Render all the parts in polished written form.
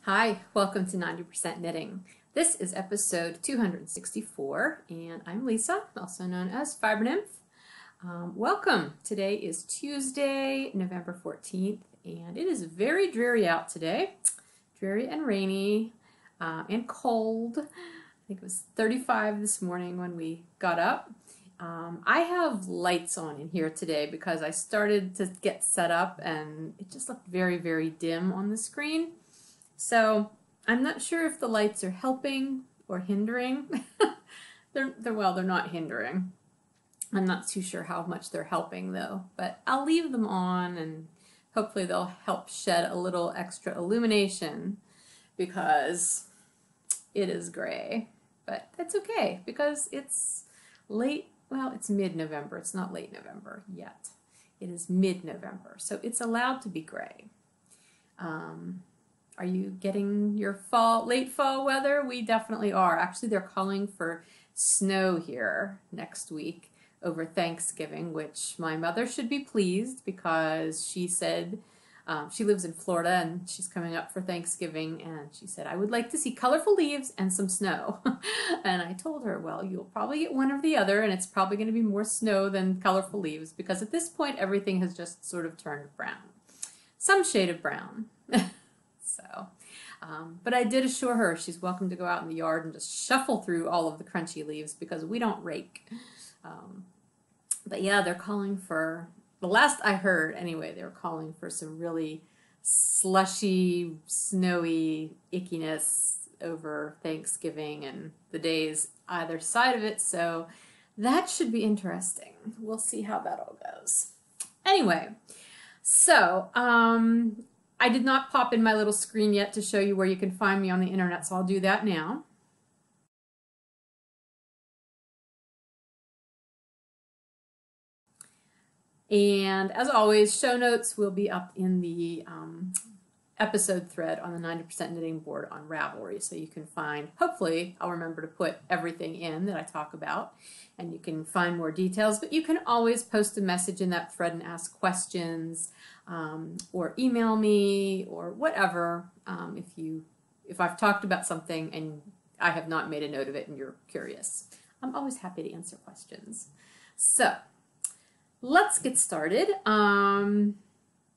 Hi, welcome to 90% Knitting. This is episode 264, and I'm Lisa, also known as Fiber Nymph. Welcome. Today is Tuesday, November 14th, and it is very dreary out today. Dreary and rainy and cold. I think it was 35 this morning when we got up. I have lights on in here today because I started to get set up and it just looked very, very dim on the screen. So I'm not sure if the lights are helping or hindering. They're not hindering. I'm not too sure how much they're helping though, but I'll leave them on and hopefully they'll help shed a little extra illumination because it is gray. But that's okay because it's late, well, it's mid-November. It's not late November yet. It is mid-November, so it's allowed to be gray. Are you getting your late fall weather? We definitely are. Actually, they're calling for snow here next week over Thanksgiving, which my mother should be pleased because she said she lives in Florida and she's coming up for Thanksgiving, and she said, I would like to see colorful leaves and some snow. And I told her, well, you'll probably get one or the other, and it's probably going to be more snow than colorful leaves because at this point everything has just sort of turned brown. Some shade of brown. So, but I did assure her she's welcome to go out in the yard and just shuffle through all of the crunchy leaves because we don't rake. But yeah, they're calling for, the last I heard anyway, they were calling for some really slushy, snowy ickiness over Thanksgiving and the days either side of it. So that should be interesting. We'll see how that all goes. Anyway, so, I did not pop in my little screen yet to show you where you can find me on the internet, so I'll do that now. And as always, show notes will be up in the episode thread on the 90% Knitting board on Ravelry, so you can find, hopefully I'll remember to put everything in that I talk about, and you can find more details, but you can always post a message in that thread and ask questions, or email me or whatever if I've talked about something and I have not made a note of it and you're curious. I'm always happy to answer questions. So let's get started.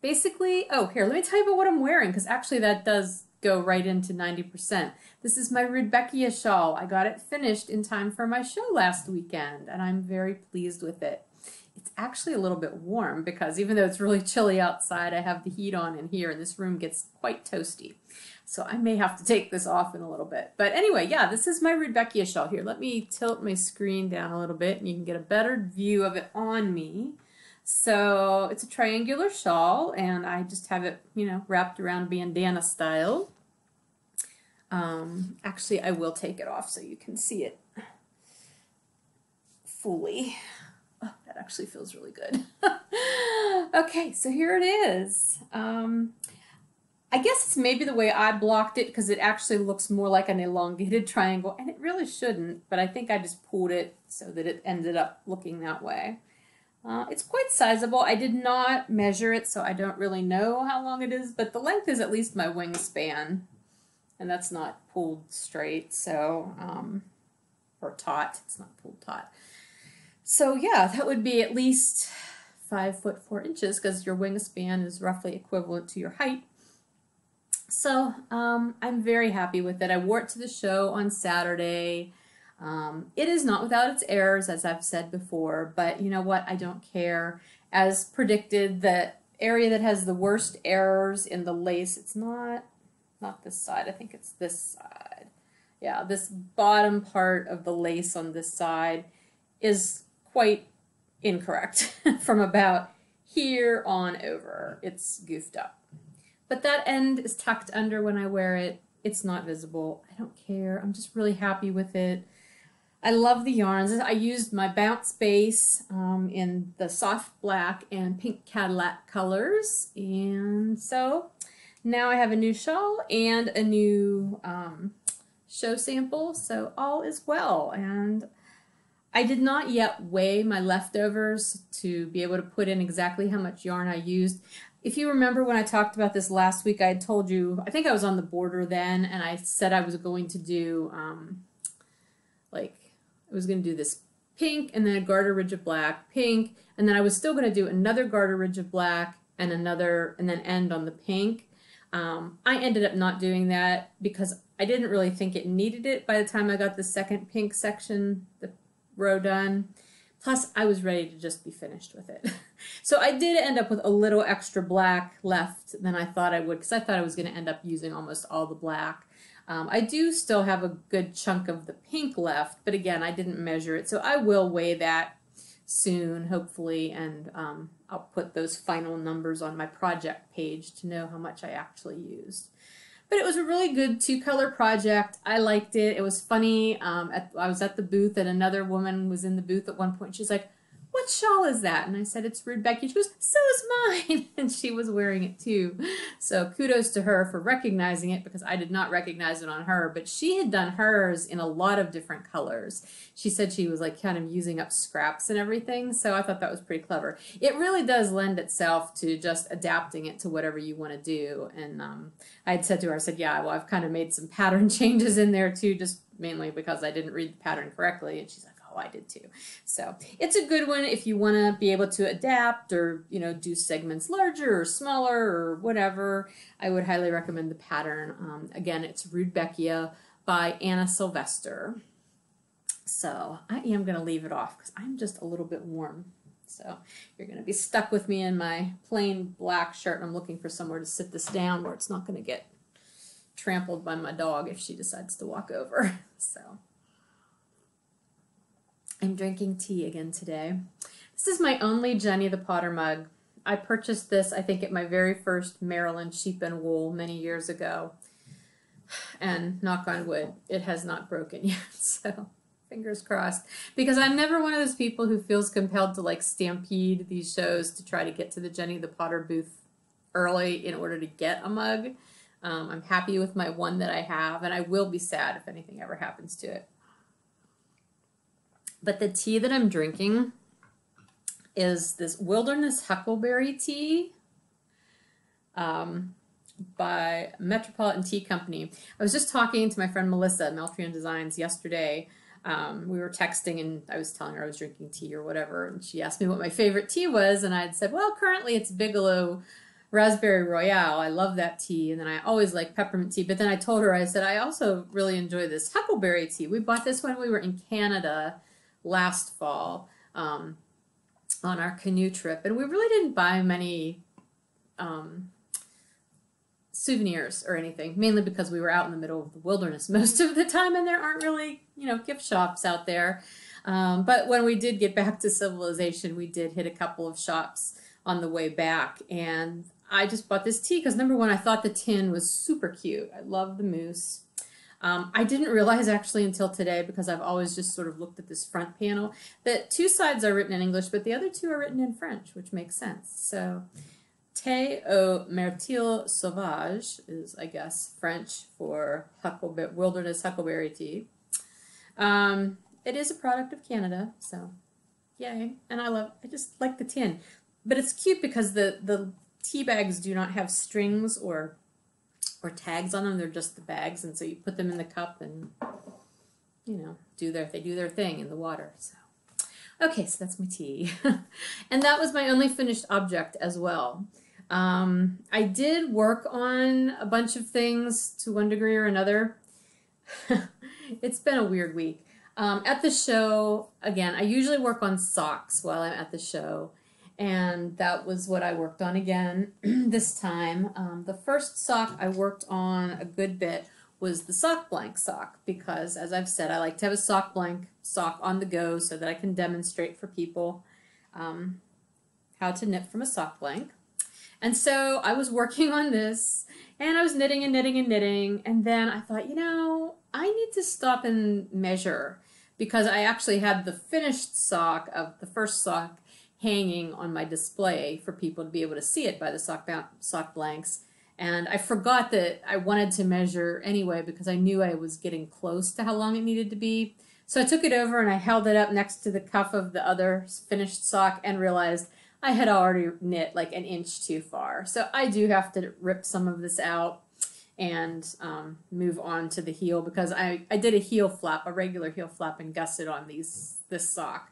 Basically, oh, here, let me tell you about what I'm wearing because actually that does go right into 90%. This is my Rudbeckia shawl. I got it finished in time for my show last weekend and I'm very pleased with it. It's actually a little bit warm because even though it's really chilly outside, I have the heat on in here and this room gets quite toasty. So I may have to take this off in a little bit. But anyway, yeah, this is my Rudbeckia shawl. Here, let me tilt my screen down a little bit and you can get a better view of it on me. So it's a triangular shawl and I just have it, wrapped around bandana style. Actually, I will take it off so you can see it fully. Oh, that actually feels really good. Okay, so here it is. I guess it's maybe the way I blocked it because it actually looks more like an elongated triangle, and it really shouldn't, but I think I just pulled it so that it ended up looking that way. It's quite sizable. I did not measure it, so I don't really know how long it is, but the length is at least my wingspan, and that's not pulled straight, so, or taut. It's not pulled taut. So yeah, that would be at least 5 foot 4 inches because your wingspan is roughly equivalent to your height. So I'm very happy with it. I wore it to the show on Saturday. It is not without its errors, as I've said before, but you know what? I don't care. As predicted, the area that has the worst errors in the lace, it's not this side. I think it's this side. Yeah, this bottom part of the lace on this side is quite incorrect from about here on over. It's goofed up. But that end is tucked under when I wear it. It's not visible. I don't care. I'm just really happy with it. I love the yarns. I used my Bounce Base in the soft black and pink Cadillac colors. And so now I have a new shawl and a new show sample. So all is well. And I did not yet weigh my leftovers to be able to put in exactly how much yarn I used. If you remember when I talked about this last week, I had told you, I think I was on the border then, and I said I was going to do, I was going to do this pink and then a garter ridge of black, pink, and then I was still going to do another garter ridge of black and another, and then end on the pink. I ended up not doing that because I didn't really think it needed it by the time I got the second pink section, the row done. Plus, I was ready to just be finished with it. So I did end up with a little extra black left than I thought I would, because I thought I was going to end up using almost all the black. I do still have a good chunk of the pink left, but again, I didn't measure it. So I will weigh that soon, hopefully, and I'll put those final numbers on my project page to know how much I actually used. But it was a really good 2-color project. I liked it. It was funny. I was at the booth, and another woman was in the booth at one point. She's like, "What shawl is that?" And I said, "It's Rude Becky." She goes, "So is mine." And she was wearing it too. So kudos to her for recognizing it, because I did not recognize it on her. But she had done hers in a lot of different colors. She said she was like kind of using up scraps and everything. So I thought that was pretty clever. It really does lend itself to just adapting it to whatever you want to do. And I had said to her, I said, "Yeah, well, I've kind of made some pattern changes in there too, just mainly because I didn't read the pattern correctly." And she's like, "Oh, I did too." So it's a good one if you want to be able to adapt, or, you know, do segments larger or smaller or whatever. I would highly recommend the pattern. Again, it's Rudbeckia by Anna Sylvester. So I am going to leave it off because I'm just a little bit warm. So you're going to be stuck with me in my plain black shirt, and I'm looking for somewhere to sit this down where it's not going to get trampled by my dog if she decides to walk over. So I'm drinking tea again today. This is my only Jenny the Potter mug. I purchased this, I think, at my very first Maryland Sheep and Wool many years ago. And knock on wood, it has not broken yet. So fingers crossed. Because I'm never one of those people who feels compelled to like stampede these shows to try to get to the Jenny the Potter booth early in order to get a mug. I'm happy with my one that I have, and I will be sad if anything ever happens to it. But the tea that I'm drinking is this Wilderness Huckleberry tea by Metropolitan Tea Company. I was just talking to my friend Melissa at Meltrian Designs yesterday. We were texting, and I was telling her I was drinking tea or whatever, and she asked me what my favorite tea was, and I had said, well, currently it's Bigelow Raspberry Royale. I love that tea, and then I always like peppermint tea. But then I told her, I said, I also really enjoy this Huckleberry tea. We bought this when we were in Canada last fall on our canoe trip, and we really didn't buy many souvenirs or anything, mainly because we were out in the middle of the wilderness most of the time, and there aren't really, you know, gift shops out there. But when we did get back to civilization, we did hit a couple of shops on the way back, and I just bought this tea because, number one, I thought the tin was super cute. I love the moose. I didn't realize actually until today, because I've always just sort of looked at this front panel, that 2 sides are written in English, but the other 2 are written in French, which makes sense. So, Thé au Myrtille Sauvage is, I guess, French for wilderness huckleberry tea. It is a product of Canada, so yay. And I just like the tin. But it's cute because the tea bags do not have strings or tags on them. They're just the bags, and so you put them in the cup and, you know, they do their thing in the water. So okay, so that's my tea. And that was my only finished object as well. I did work on a bunch of things to one degree or another. It's been a weird week. At the show, again, I usually work on socks while I'm at the show, and that was what I worked on again this time. The first sock I worked on a good bit was the sock blank sock, because, as I've said, I like to have a sock blank sock on the go so that I can demonstrate for people how to knit from a sock blank. And so I was working on this, and I was knitting and knitting and knitting, and then I thought, you know, I need to stop and measure, because I actually had the finished sock of the first sock hanging on my display for people to be able to see it by the sock blanks. And I forgot that I wanted to measure anyway, because I knew I was getting close to how long it needed to be. So I took it over and I held it up next to the cuff of the other finished sock and realized I had already knit like an inch too far. So I do have to rip some of this out and move on to the heel, because I did a heel flap, a regular heel flap, and gusset on this sock,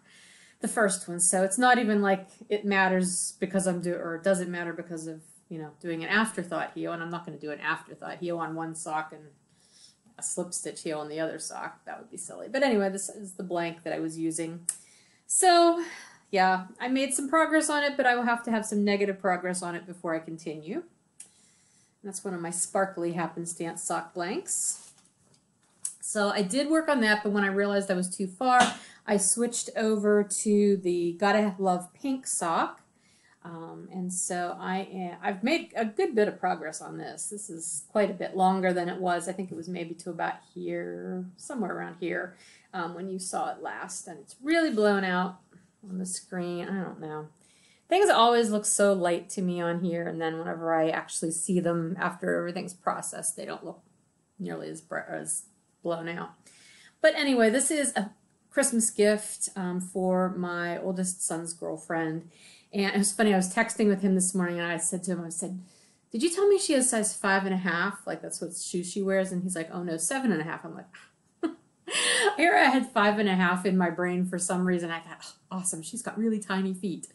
the first one. So it's not even like it matters because I'm doing, or it doesn't matter because of, you know, doing an afterthought heel, and I'm not going to do an afterthought heel on one sock and a slip stitch heel on the other sock. That would be silly. But anyway, this is the blank that I was using. So yeah, I made some progress on it, but I will have to have some negative progress on it before I continue. And that's one of my sparkly happenstance sock blanks. So I did work on that, but when I realized I was too far, I switched over to the Gotta Love Pink sock. And so I've made a good bit of progress on this. This is quite a bit longer than it was. I think it was maybe to about here, somewhere around here, when you saw it last. And it's really blown out on the screen. I don't know. Things always look so light to me on here, and then whenever I actually see them after everything's processed, they don't look nearly as blown out. But anyway, this is a Christmas gift for my oldest son's girlfriend. And it was funny, I was texting with him this morning, and I said to him, I said, did you tell me she has size 5.5? Like, that's what shoes she wears? And he's like, oh no, 7.5. I'm like, here I had 5.5 in my brain for some reason. I thought, oh, awesome, she's got really tiny feet.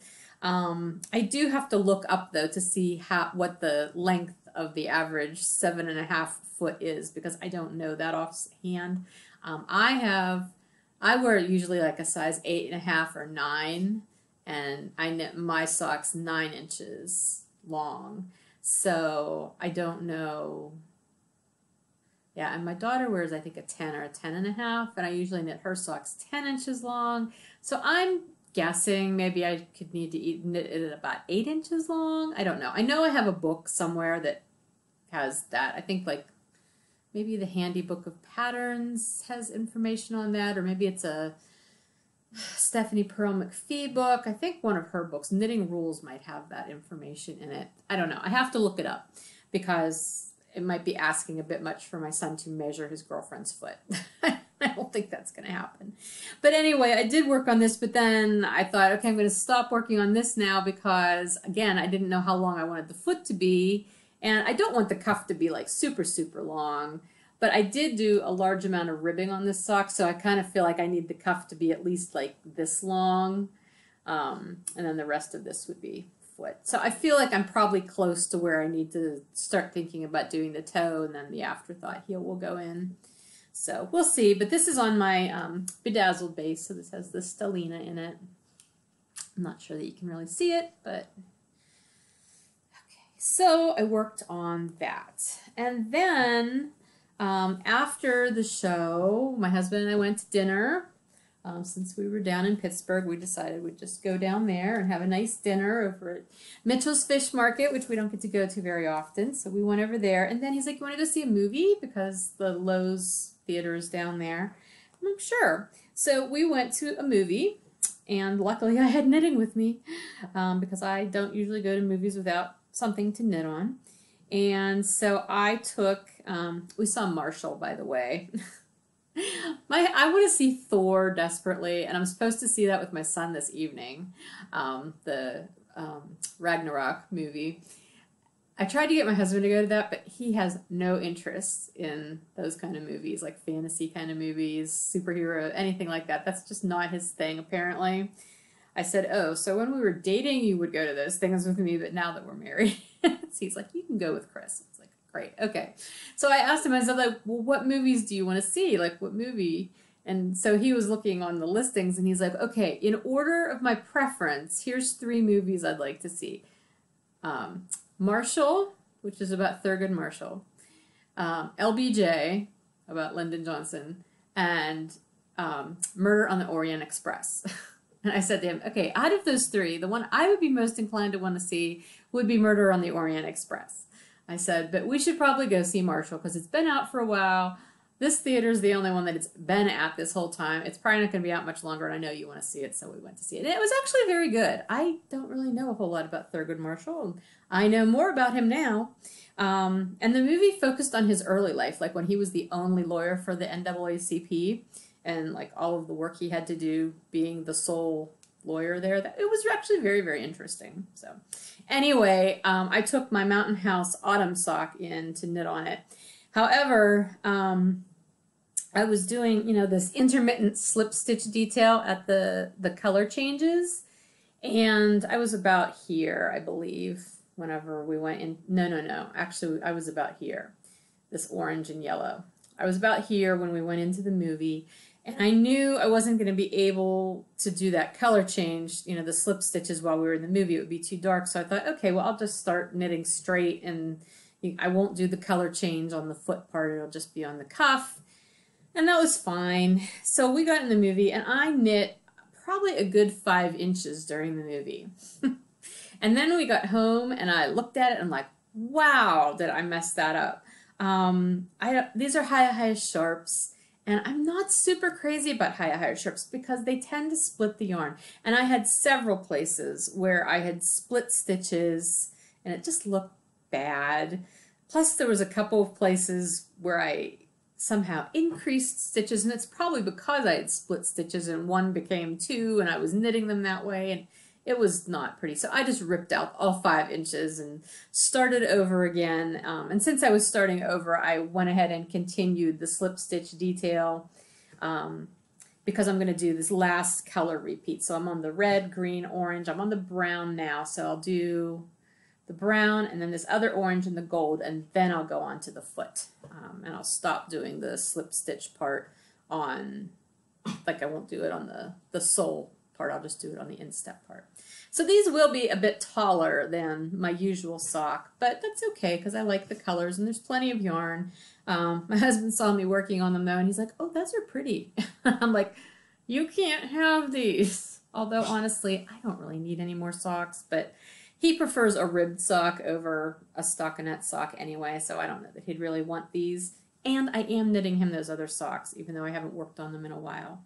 I do have to look up, though, to see what the length of the average 7.5 foot is, because I don't know that offhand. I wear usually like a size 8.5 or 9, and I knit my socks 9 inches long. So I don't know. Yeah, and my daughter wears, I think, a 10 or a 10.5, and I usually knit her socks 10 inches long. So I'm guessing maybe I could need to knit it at about 8 inches long. I don't know. I know I have a book somewhere that has that. I think like maybe the Handy Book of Patterns has information on that, or maybe it's a Stephanie Pearl McPhee book. I think one of her books, Knitting Rules, might have that information in it. I don't know. I have to look it up, because it might be asking a bit much for my son to measure his girlfriend's foot. I don't think that's going to happen. But anyway, I did work on this, but then I thought, okay, I'm going to stop working on this now, because, again, I didn't know how long I wanted the foot to be, and I don't want the cuff to be like super, super long. But I did do a large amount of ribbing on this sock, so I kind of feel like I need the cuff to be at least like this long, and then the rest of this would be foot. So I feel like I'm probably close to where I need to start thinking about doing the toe, and then the afterthought heel will go in. So we'll see, but this is on my bedazzled base, so this has the stellina in it. I'm not sure that you can really see it, but okay. So I worked on that, and then after the show, my husband and I went to dinner. Since we were down in Pittsburgh, we decided we'd just go down there and have a nice dinner over at Mitchell's Fish Market, which we don't get to go to very often. So we went over there, and then he's like, you want to go see a movie? Because the Lowe's Theater is down there. I'm like, sure. So we went to a movie, and luckily I had knitting with me, because I don't usually go to movies without something to knit on. And so I took, we saw Marshall, by the way. I want to see Thor desperately, and I'm supposed to see that with my son this evening, the Ragnarok movie. I tried to get my husband to go to that, but he has no interest in those kind of movies, like fantasy kind of movies, superhero, anything like that. That's just not his thing, apparently. I said, oh, so when we were dating, you would go to those things with me, but now that we're married, so he's like, you can go with Chris. It's like, great, okay. So I asked him, I said, like, well, what movies do you want to see? Like, what movie? And so he was looking on the listings, and he's like, okay, in order of my preference, here's 3 movies I'd like to see. Marshall, which is about Thurgood Marshall, LBJ, about Lyndon Johnson, and Murder on the Orient Express. And I said to him, okay, out of those 3, the one I would be most inclined to want to see would be Murder on the Orient Express. I said, but we should probably go see Marshall, because it's been out for a while. This theater is the only one that it's been at this whole time. It's probably not going to be out much longer, and I know you want to see it, so we went to see it. And it was actually very good. I don't really know a whole lot about Thurgood Marshall. I know more about him now. And the movie focused on his early life, like when he was the only lawyer for the NAACP, and like all of the work he had to do being the sole lawyer there. It was actually very, very interesting. So anyway, I took my Mountain House autumn sock in to knit on it. However, I was doing, you know, this intermittent slip stitch detail at the color changes, and I was about here, I believe, whenever we went in. No. Actually, I was about here, this orange and yellow. I was about here when we went into the movie, and I knew I wasn't going to be able to do that color change, you know, the slip stitches while we were in the movie. It would be too dark, so I thought, okay, well, I'll just start knitting straight, and I won't do the color change on the foot part. It'll just be on the cuff. And that was fine. So we got in the movie, and I knit probably a good 5 inches during the movie. And then we got home, and I looked at it, and I'm like, wow, did I mess that up? These are high sharps, and I'm not super crazy about high sharps because they tend to split the yarn. And I had several places where I had split stitches, and it just looked bad. Plus, there was a couple of places where I somehow increased stitches, and it's probably because I had split stitches and one became 2 and I was knitting them that way, and it was not pretty. So I just ripped out all 5 inches and started over again. And since I was starting over, I went ahead and continued the slip stitch detail because I'm going to do this last color repeat. So I'm on the red, green, orange. I'm on the brown now, so I'll do the brown and then this other orange and the gold, and then I'll go on to the foot. And I'll stop doing the slip stitch part on, like I won't do it on the sole part, I'll just do it on the instep part. So these will be a bit taller than my usual sock, but that's okay because I like the colors and there's plenty of yarn. My husband saw me working on them though, and he's like, oh, those are pretty. I'm like, you can't have these. Although honestly, I don't really need any more socks, but he prefers a ribbed sock over a stockinette sock anyway, so I don't know that he'd really want these. And I am knitting him those other socks, even though I haven't worked on them in a while.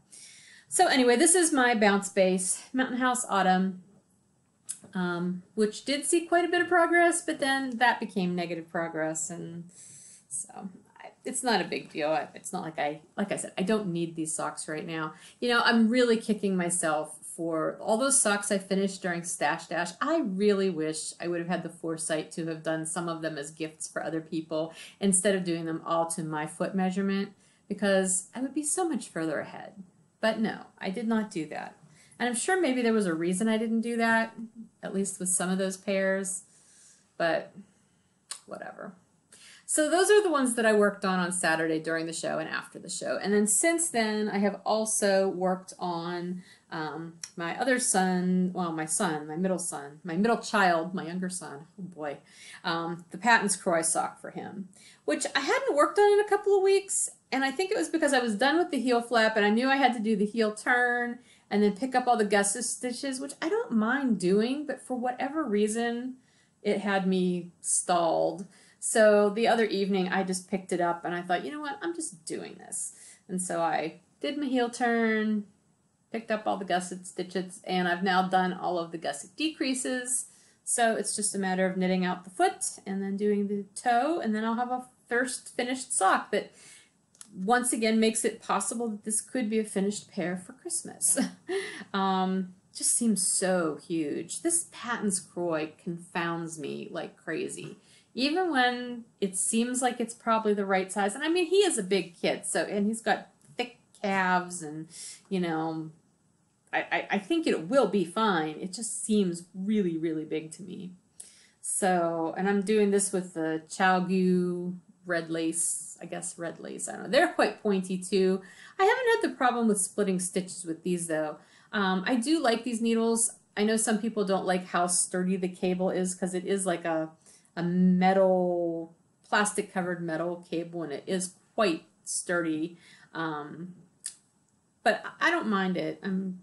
So anyway, this is my bounce base, Mountain House Autumn, which did see quite a bit of progress, but then that became negative progress, and so it's not a big deal. It's not like I said, I don't need these socks right now. You know, I'm really kicking myself for all those socks I finished during Stash Dash. I really wish I would have had the foresight to have done some of them as gifts for other people instead of doing them all to my foot measurement, because I would be so much further ahead. But no, I did not do that. And I'm sure maybe there was a reason I didn't do that, at least with some of those pairs, but whatever. So those are the ones that I worked on Saturday during the show and after the show. And then since then, I have also worked on my other son, well, my middle child, my younger son, oh boy, the Patton's Croy sock for him, which I hadn't worked on in a couple of weeks. And I think it was because I was done with the heel flap and I knew I had to do the heel turn and then pick up all the gusset stitches, which I don't mind doing, but for whatever reason, it had me stalled. So the other evening, I just picked it up and I thought, you know what, I'm just doing this. And so I did my heel turn, picked up all the gusset stitches, and I've now done all of the gusset decreases. So it's just a matter of knitting out the foot and then doing the toe, and then I'll have a first finished sock that once again makes it possible that this could be a finished pair for Christmas. Just seems so huge. This Patton's Croy confounds me like crazy. Even when it seems like it's probably the right size. And I mean, he is a big kid, so, and he's got thick calves and, you know, I think it will be fine. It just seems really, really big to me. So, and I'm doing this with the Chalgu red lace, I guess red lace, I don't know. They're quite pointy too. I haven't had the problem with splitting stitches with these though. I do like these needles. I know some people don't like how sturdy the cable is because it is like a metal, plastic covered metal cable, and it is quite sturdy. But I don't mind it. I'm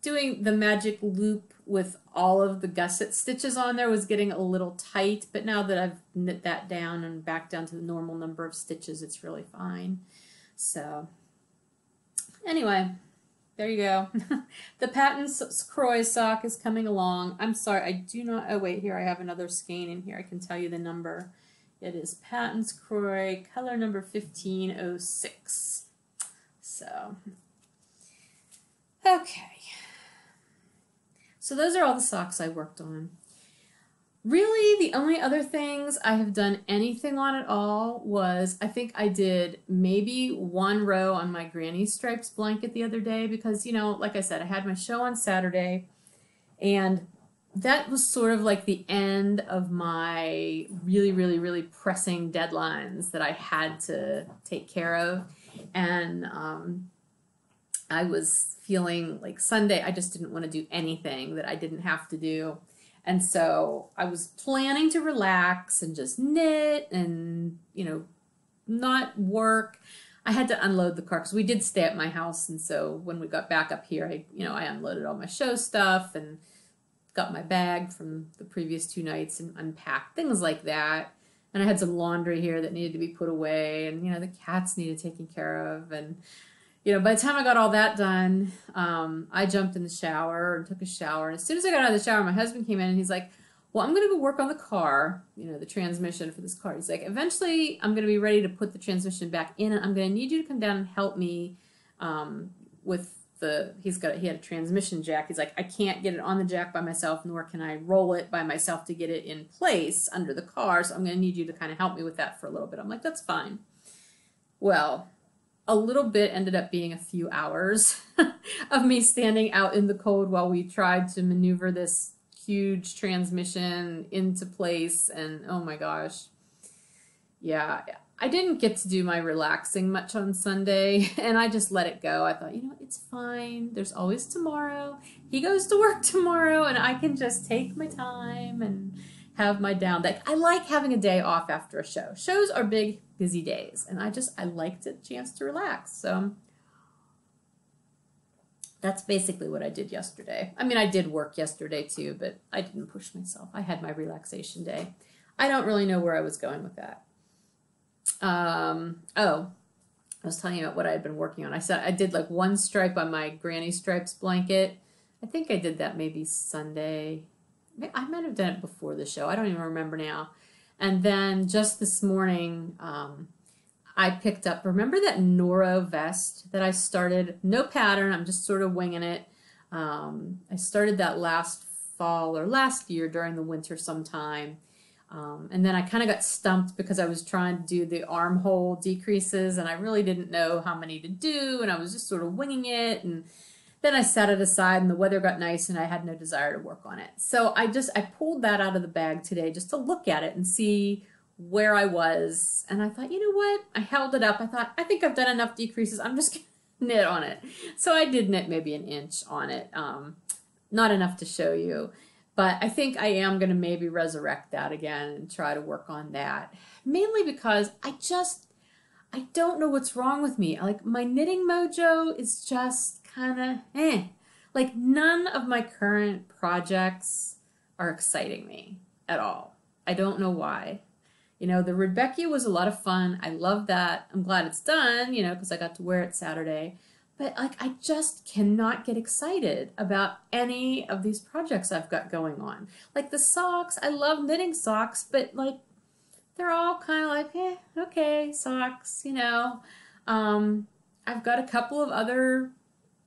doing the magic loop with all of the gusset stitches on there was getting a little tight, but now that I've knit that down and back down to the normal number of stitches, it's really fine. So anyway, there you go. The Patton's Croy sock is coming along. I'm sorry, I do not, oh wait, here I have another skein in here. I can tell you the number. It is Patton's Croy, color number 1506. So, okay. So those are all the socks I worked on. Really, the only other things I have done anything on at all was I think I did maybe one row on my granny stripes blanket the other day because, you know, like I said, I had my show on Saturday and that was sort of like the end of my really pressing deadlines that I had to take care of. And I was feeling like Sunday, I just didn't want to do anything that I didn't have to do. And so I was planning to relax and just knit and, you know, not work. I had to unload the car because we did stay at my house. And so when we got back up here, I unloaded all my show stuff and got my bag from the previous 2 nights and unpacked things like that. And I had some laundry here that needed to be put away, and, you know, the cats needed taking care of. And, you know, by the time I got all that done, I jumped in the shower and took a shower. And as soon as I got out of the shower, my husband came in and he's like, well, I'm going to go work on the car, you know, the transmission for this car. He's like, eventually I'm going to be ready to put the transmission back in, and I'm going to need you to come down and help me with he had a transmission jack. He's like, I can't get it on the jack by myself, nor can I roll it by myself to get it in place under the car. So I'm going to need you to kind of help me with that for a little bit. I'm like, that's fine. Well, a little bit ended up being a few hours of me standing out in the cold while we tried to maneuver this huge transmission into place. And oh my gosh. Yeah, I didn't get to do my relaxing much on Sunday, and I just let it go. I thought, you know, it's fine. There's always tomorrow. He goes to work tomorrow, and I can just take my time and have my down day. I like having a day off after a show. Shows are big, busy days, and I liked a chance to relax. So that's basically what I did yesterday. I mean, I did work yesterday too, but I didn't push myself. I had my relaxation day. I don't really know where I was going with that. I was telling you about what I had been working on. I said I did like one stripe on my granny stripes blanket. I think I did that maybe Sunday. I might have done it before the show. I don't even remember now. And then just this morning, I picked up, remember that Noro vest that I started? No pattern, I'm just sort of winging it. I started that last fall or last year during the winter sometime. And then I kind of got stumped because I was trying to do the armhole decreases and I really didn't know how many to do, and I was just sort of winging it. And then I set it aside and the weather got nice and I had no desire to work on it. So I pulled that out of the bag today just to look at it and see where I was. And I thought, you know what? I held it up. I thought, I think I've done enough decreases. I'm just going to knit on it. So I did knit maybe an inch on it. Not enough to show you. But I think I am going to maybe resurrect that again and try to work on that. Mainly because I don't know what's wrong with me. Like, my knitting mojo is just kind of Like, none of my current projects are exciting me at all. I don't know why. You know, the Rudbeckia was a lot of fun. I love that. I'm glad it's done, you know, because I got to wear it Saturday. But, like, I just cannot get excited about any of these projects I've got going on. Like, the socks, I love knitting socks, but, like, they're all kind of like, okay, socks, you know. I've got a couple of other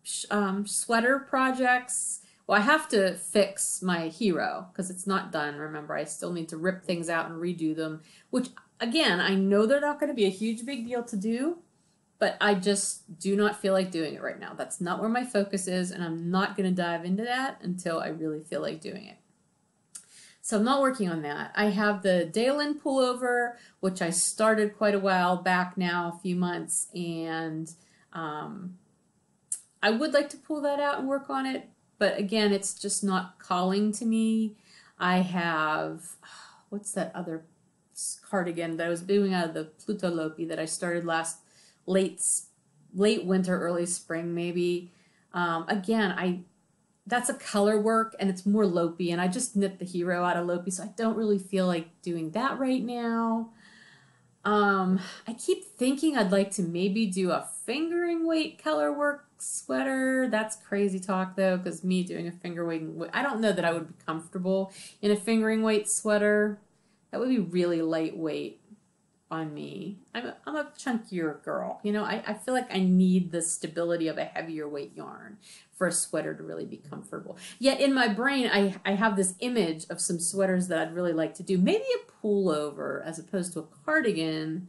sweater projects. Well, I have to fix my hero because it's not done. Remember, I still need to rip things out and redo them, which, again, I know they're not going to be a huge big deal to do. But I just do not feel like doing it right now. That's not where my focus is, and I'm not going to dive into that until I really feel like doing it. So I'm not working on that. I have the Dalen pullover, which I started quite a while back now, a few months, and I would like to pull that out and work on it, but again, it's just not calling to me. I have, what's that other cardigan that I was doing out of the Pluto Lopi that I started late winter, early spring maybe. Again, that's a color work and it's more Lopi, and I just knit the hero out of Lopi, so I don't really feel like doing that right now. I keep thinking I'd like to maybe do a fingering weight color work sweater. That's crazy talk though, because me doing a finger weight, I don't know that I would be comfortable in a fingering weight sweater. That would be really lightweight on me. I'm a chunkier girl. You know, I feel like I need the stability of a heavier weight yarn for a sweater to really be comfortable. Yet in my brain, I have this image of some sweaters that I'd really like to do. Maybe a pullover as opposed to a cardigan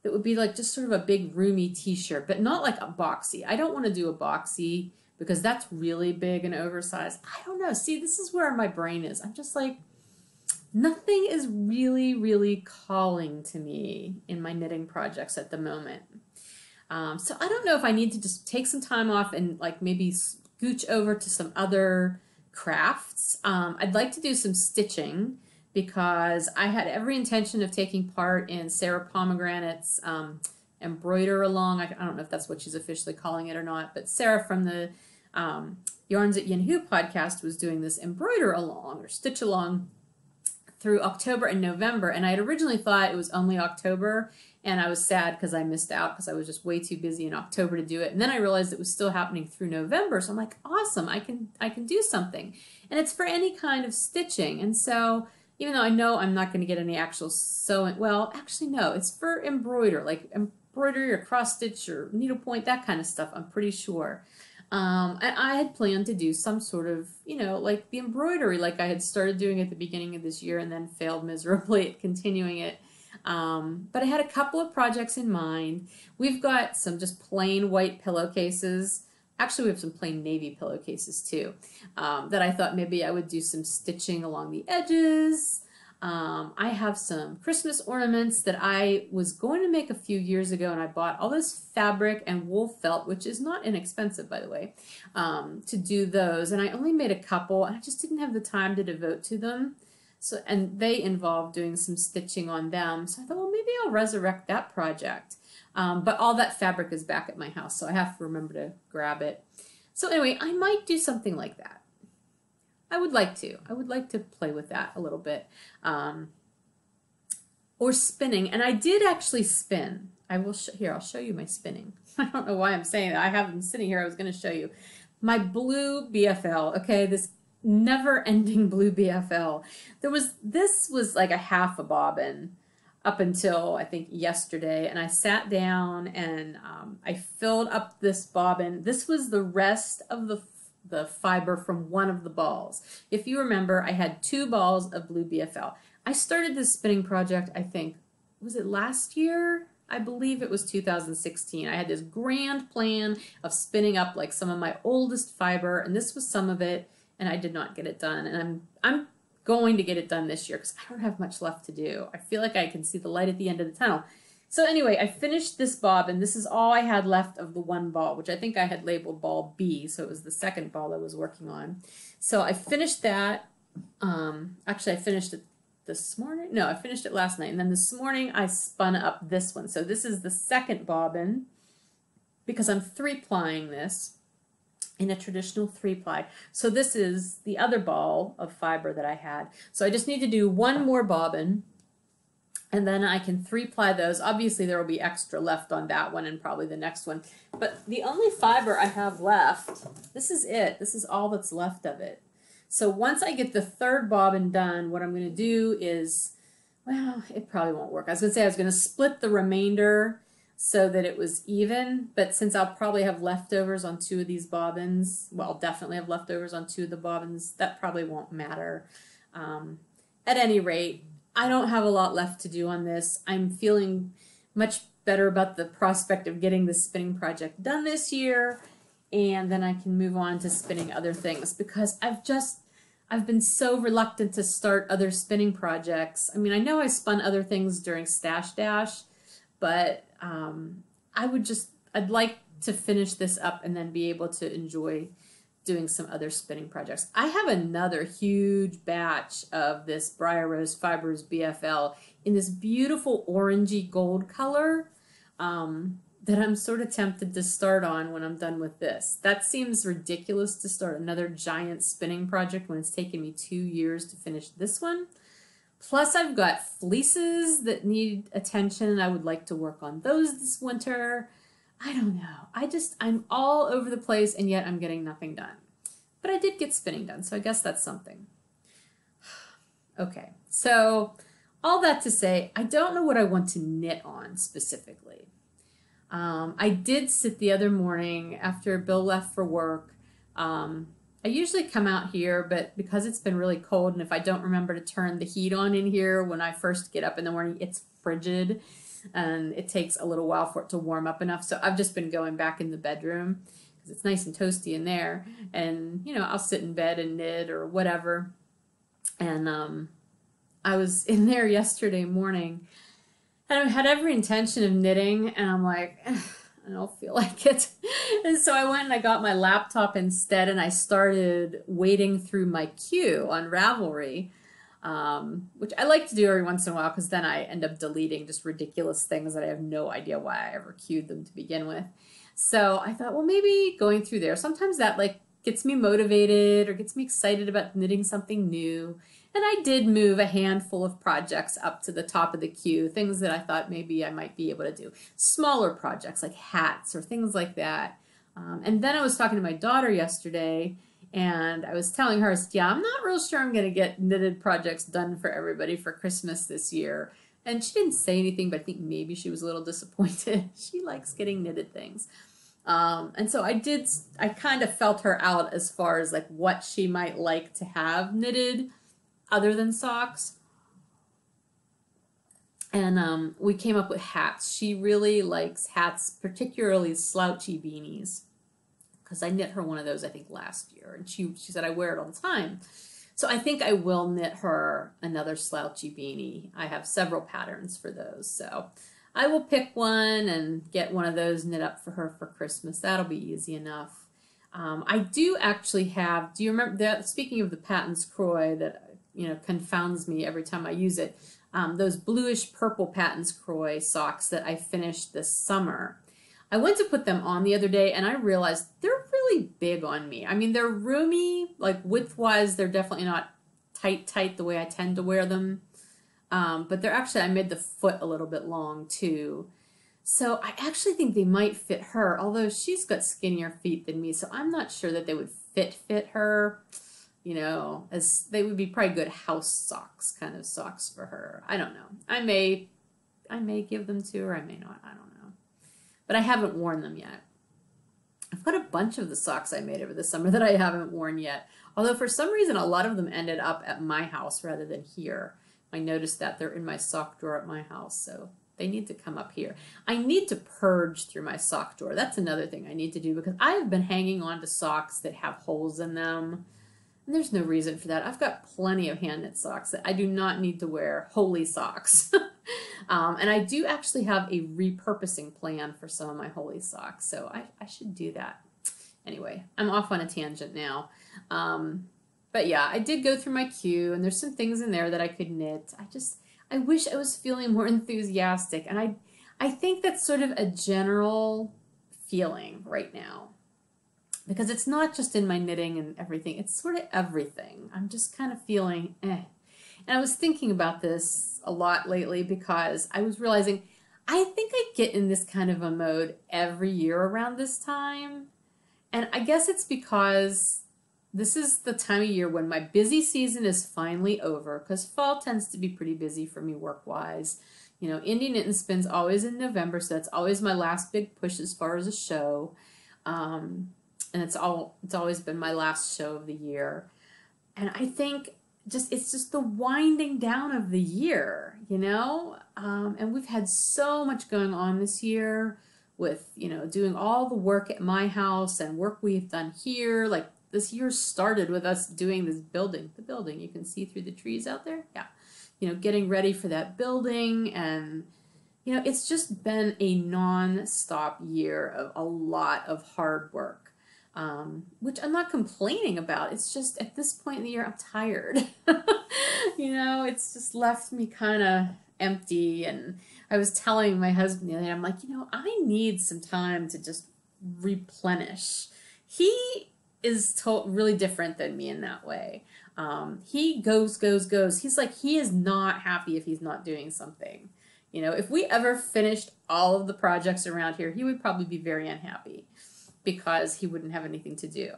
that would be like just sort of a big roomy t-shirt, but not like a boxy. I don't want to do a boxy because that's really big and oversized. I don't know. See, this is where my brain is. I'm just like, nothing is really, really calling to me in my knitting projects at the moment. So I don't know if I need to just take some time off and like maybe scooch over to some other crafts. I'd like to do some stitching because I had every intention of taking part in Sarah Pomegranate's embroider along. I don't know if that's what she's officially calling it or not, but Sarah from the Yarns at Yin Hu podcast was doing this embroider along or stitch along through October and November, and I had originally thought it was only October, and I was sad because I missed out because I was just way too busy in October to do it. And then I realized it was still happening through November, so I'm like, awesome, I can do something. And it's for any kind of stitching. And so even though I know I'm not going to get any actual sewing, well, actually no, it's for embroider, like embroidery or cross stitch or needlepoint, that kind of stuff, I'm pretty sure. And I had planned to do some sort of, you know, like the embroidery like I had started doing at the beginning of this year and then failed miserably at continuing it. But I had a couple of projects in mind. We've got some just plain white pillowcases. Actually, we have some plain navy pillowcases too, that I thought maybe I would do some stitching along the edges. I have some Christmas ornaments that I was going to make a few years ago, and I bought all this fabric and wool felt, which is not inexpensive, by the way, to do those. And I only made a couple, and I just didn't have the time to devote to them. So, and they involved doing some stitching on them. So I thought, well, maybe I'll resurrect that project. But all that fabric is back at my house, so I have to remember to grab it. So anyway, I might do something like that. I would like to. I would like to play with that a little bit. Or spinning. And I did actually spin. I will here, I'll show you my spinning. I don't know why I'm saying that. I have them sitting here. I was going to show you. My blue BFL, okay, this never-ending blue BFL. This was like a half a bobbin up until I think yesterday, and I sat down and I filled up this bobbin. This was the rest of the fiber from one of the balls. If you remember, I had 2 balls of blue BFL. I started this spinning project, I think, was it last year? I believe it was 2016. I had this grand plan of spinning up like some of my oldest fiber, and this was some of it, and I did not get it done. And I'm going to get it done this year because I don't have much left to do. I feel like I can see the light at the end of the tunnel. So anyway, I finished this bob, and this is all I had left of the one ball, which I think I had labeled ball B, so it was the second ball I was working on. So I finished that. Actually, I finished it this morning. No, I finished it last night, and then this morning I spun up this one. So this is the second bobbin because I'm 3-plying this in a traditional 3-ply. So this is the other ball of fiber that I had. So I just need to do one more bobbin, and then I can 3-ply those. Obviously, there will be extra left on that one and probably the next one. But the only fiber I have left, this is it. This is all that's left of it. So once I get the third bobbin done, what I'm going to do is, well, it probably won't work. I was going to say I was going to split the remainder so that it was even, but since I'll probably have leftovers on 2 of these bobbins, well, I'll definitely have leftovers on 2 of the bobbins, that probably won't matter. At any rate, I don't have a lot left to do on this. I'm feeling much better about the prospect of getting the spinning project done this year, and then I can move on to spinning other things because I've been so reluctant to start other spinning projects. I mean, I know I spun other things during Stash Dash, but I'd like to finish this up and then be able to enjoy doing some other spinning projects. I have another huge batch of this Briar Rose Fibers BFL in this beautiful orangey gold color that I'm sort of tempted to start on when I'm done with this. That seems ridiculous to start another giant spinning project when it's taken me 2 years to finish this one. Plus I've got fleeces that need attention and I would like to work on those this winter. I don't know. I'm all over the place and yet I'm getting nothing done. But I did get spinning done, so I guess that's something. Okay, so all that to say, I don't know what I want to knit on specifically. I did sit the other morning after Bill left for work. I usually come out here, but because it's been really cold, and if I don't remember to turn the heat on in here when I first get up in the morning, it's frigid and it takes a little while for it to warm up enough. So I've just been going back in the bedroom because it's nice and toasty in there. And, you know, I'll sit in bed and knit or whatever. And I was in there yesterday morning and I had every intention of knitting, and I'm like, I don't feel like it. And so I went and I got my laptop instead, and I started wading through my queue on Ravelry, which I like to do every once in a while because then I end up deleting just ridiculous things that I have no idea why I ever queued them to begin with. So I thought, well, maybe going through there, sometimes that like gets me motivated or gets me excited about knitting something new. And I did move a handful of projects up to the top of the queue, things that I thought maybe I might be able to do. Smaller projects like hats or things like that. And then I was talking to my daughter yesterday, and I was telling her, yeah, I'm not real sure I'm going to get knitted projects done for everybody for Christmas this year. And she didn't say anything, but I think maybe she was a little disappointed. She likes getting knitted things. And so I kind of felt her out as far as like what she might like to have knitted other than socks. And we came up with hats. She really likes hats, particularly slouchy beanies, because I knit her one of those, I think, last year, and she said I wear it all the time. So I think I will knit her another slouchy beanie. I have several patterns for those, so I will pick one and get one of those knit up for her for Christmas. That'll be easy enough. I do actually have, do you remember that, speaking of the Patton's Croix that, you know, confounds me every time I use it, those bluish purple Patton's Croix socks that I finished this summer. I went to put them on the other day and I realized they're really big on me. I mean, they're roomy, like width-wise, they're definitely not tight the way I tend to wear them. But they're actually, I made the foot a little bit long too. So I actually think they might fit her, although she's got skinnier feet than me, so I'm not sure that they would fit her. You know, as they would be probably good house socks, kind of socks for her. I don't know. I may give them to her. I may not. I don't know. But I haven't worn them yet. I've got a bunch of the socks I made over the summer that I haven't worn yet. Although for some reason, a lot of them ended up at my house rather than here. I noticed that they're in my sock drawer at my house, so they need to come up here. I need to purge through my sock drawer. That's another thing I need to do because I have been hanging on to socks that have holes in them. And there's no reason for that. I've got plenty of hand knit socks that I do not need to wear holy socks. And I do actually have a repurposing plan for some of my holy socks, so I should do that. Anyway, I'm off on a tangent now. But yeah, I did go through my queue, and there's some things in there that I could knit. I wish I was feeling more enthusiastic, and I think that's sort of a general feeling right now. Because it's not just in my knitting and everything, it's sort of everything. I'm just kind of feeling eh. And I was thinking about this a lot lately because I was realizing I think I get in this kind of a mode every year around this time. And I guess it's because this is the time of year when my busy season is finally over, because fall tends to be pretty busy for me work-wise. You know, Indie Knit and Spin's always in November, so that's always my last big push as far as a show. And it's always been my last show of the year. And I think it's just the winding down of the year, you know? And we've had so much going on this year with, you know, doing all the work at my house and work we've done here. Like this year started with us doing this building, the building you can see through the trees out there. Yeah. You know, getting ready for that building, and you know, it's just been a non-stop year of a lot of hard work. Which I'm not complaining about. It's just at this point in the year, I'm tired. You know, it's just left me kind of empty. And I was telling my husband the other day, I'm like, you know, I need some time to just replenish. He is really different than me in that way. He goes. He's like, he is not happy if he's not doing something. You know, if we ever finished all of the projects around here, he would probably be very unhappy, because he wouldn't have anything to do.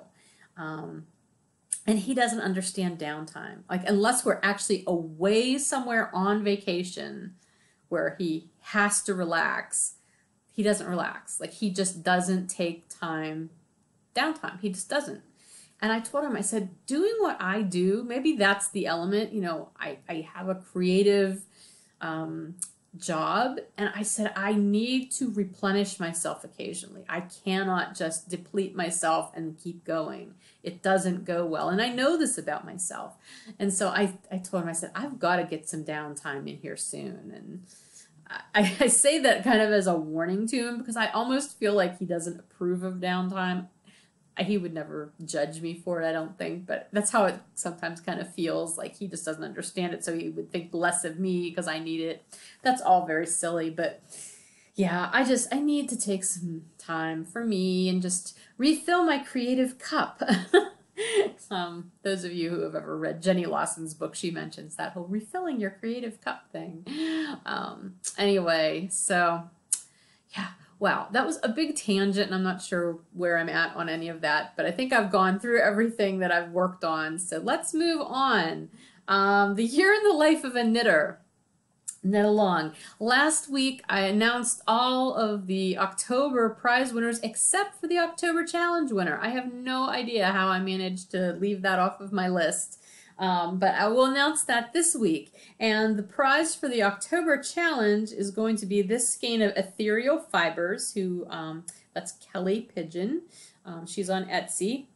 And he doesn't understand downtime. Like, unless we're actually away somewhere on vacation where he has to relax, he doesn't relax. Like, he just doesn't take time, downtime. He just doesn't. And I told him, I said, doing what I do, maybe that's the element. You know, I have a creative job, and I said, I need to replenish myself occasionally. I cannot just deplete myself and keep going. It doesn't go well. And I know this about myself. And so I told him, I said, I've got to get some downtime in here soon. And I say that kind of as a warning to him, because I almost feel like he doesn't approve of downtime. He would never judge me for it, I don't think, but that's how it sometimes kind of feels. Like he just doesn't understand it, so he would think less of me because I need it. That's all very silly, but yeah, I need to take some time for me and just refill my creative cup. Those of you who have ever read Jenny Lawson's book, she mentions that whole refilling your creative cup thing. Anyway, so yeah. Wow, that was a big tangent, and I'm not sure where I'm at on any of that, but I think I've gone through everything that I've worked on, so let's move on. The year in the life of a knitter. Knit along. Last week, I announced all of the October prize winners except for the October challenge winner. I have no idea how I managed to leave that off of my list. But I will announce that this week. And the prize for the October challenge is going to be this skein of ethereal fibers, that's Kelly Pigeon. She's on Etsy.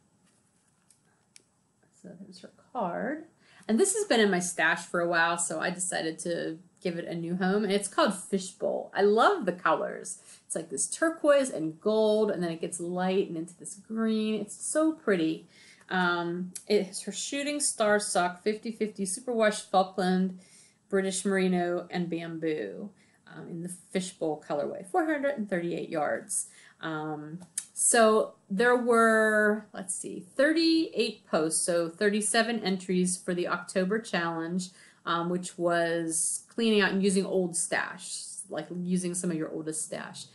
So there's her card. And this has been in my stash for a while, so I decided to give it a new home. And it's called Fishbowl. I love the colors. It's like this turquoise and gold, and then it gets light and into this green. It's so pretty. It's her Shooting Star Sock 50/50 Superwash Falkland, British Merino, and Bamboo in the Fishbowl colorway, 438 yards. So there were, let's see, 38 posts, so 37 entries for the October challenge, which was cleaning out and using old stash, like using some of your oldest stash.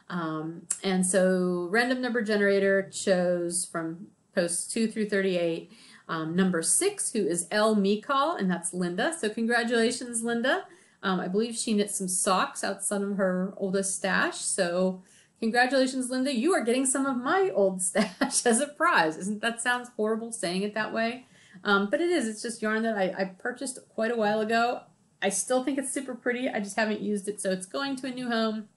And so random number generator chose from posts 2 through 38. Number 6, who is L. Mikal, and that's Linda. So congratulations, Linda. I believe she knit some socks outside of her oldest stash. So congratulations, Linda. You are getting some of my old stash as a prize. That sounds horrible saying it that way? But it is. It's just yarn that I purchased quite a while ago. I still think it's super pretty. I just haven't used it, so it's going to a new home.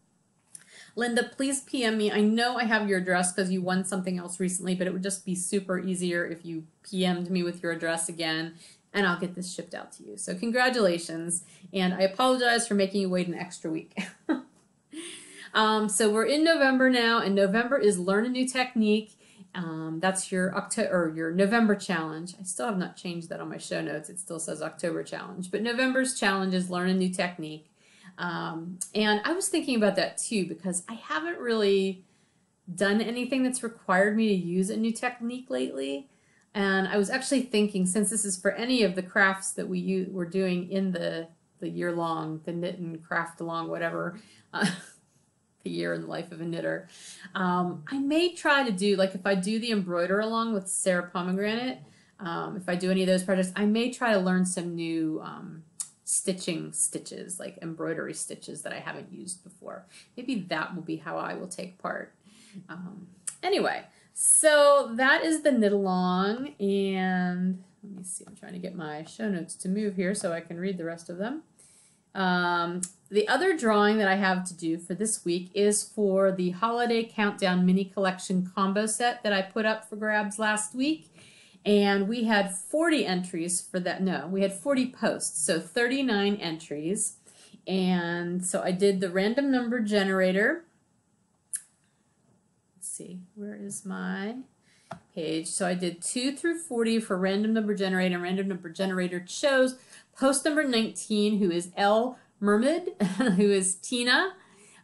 Linda, please PM me. I know I have your address because you won something else recently, but it would just be super easier if you PM'd me with your address again, and I'll get this shipped out to you. So congratulations, and I apologize for making you wait an extra week. So we're in November now, and November is Learn a New Technique. That's your November challenge. I still have not changed that on my show notes. It still says October challenge, but November's challenge is Learn a New Technique. And I was thinking about that too, because I haven't really done anything that's required me to use a new technique lately. And I was actually thinking, since this is for any of the crafts that we're doing in the year long, the knit and craft along, whatever, the year in the life of a knitter, I may try to do, like if I do the embroider along with Sarah Pomegranate, if I do any of those projects, I may try to learn some new stitching stitches, like embroidery stitches that I haven't used before. Maybe that will be how I will take part. Anyway, so that is the knit along, and let me see, I'm trying to get my show notes to move here so I can read the rest of them. The other drawing that I have to do for this week is for the Holiday Countdown Mini Collection combo set that I put up for grabs last week. And we had 40 entries for that. No, we had 40 posts, so 39 entries. And so I did the random number generator. Let's see, where is my page? So I did 2 through 40 for random number generator. And random number generator chose post number 19, who is L. Mermaid, who is Tina.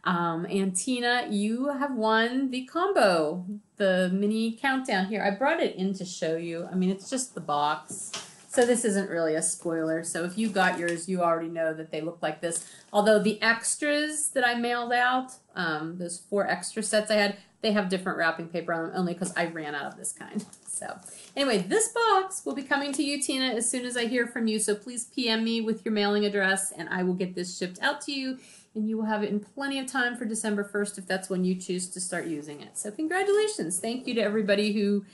And Tina, you have won the combo, the mini countdown here. I brought it in to show you. I mean, it's just the box. So this isn't really a spoiler. So if you got yours, you already know that they look like this. Although the extras that I mailed out, those 4 extra sets I had, they have different wrapping paper on them only because I ran out of this kind. So anyway, this box will be coming to you, Tina, as soon as I hear from you. So please PM me with your mailing address and I will get this shipped out to you. And you will have it in plenty of time for December 1st if that's when you choose to start using it. So congratulations. Thank you to everybody who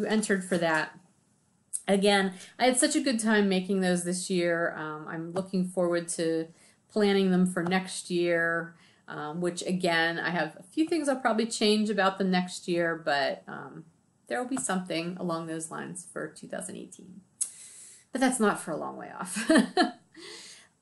entered for that. Again, I had such a good time making those this year. I'm looking forward to planning them for next year, which again, I have a few things I'll probably change about the next year, but there will be something along those lines for 2018. But that's not for a long way off.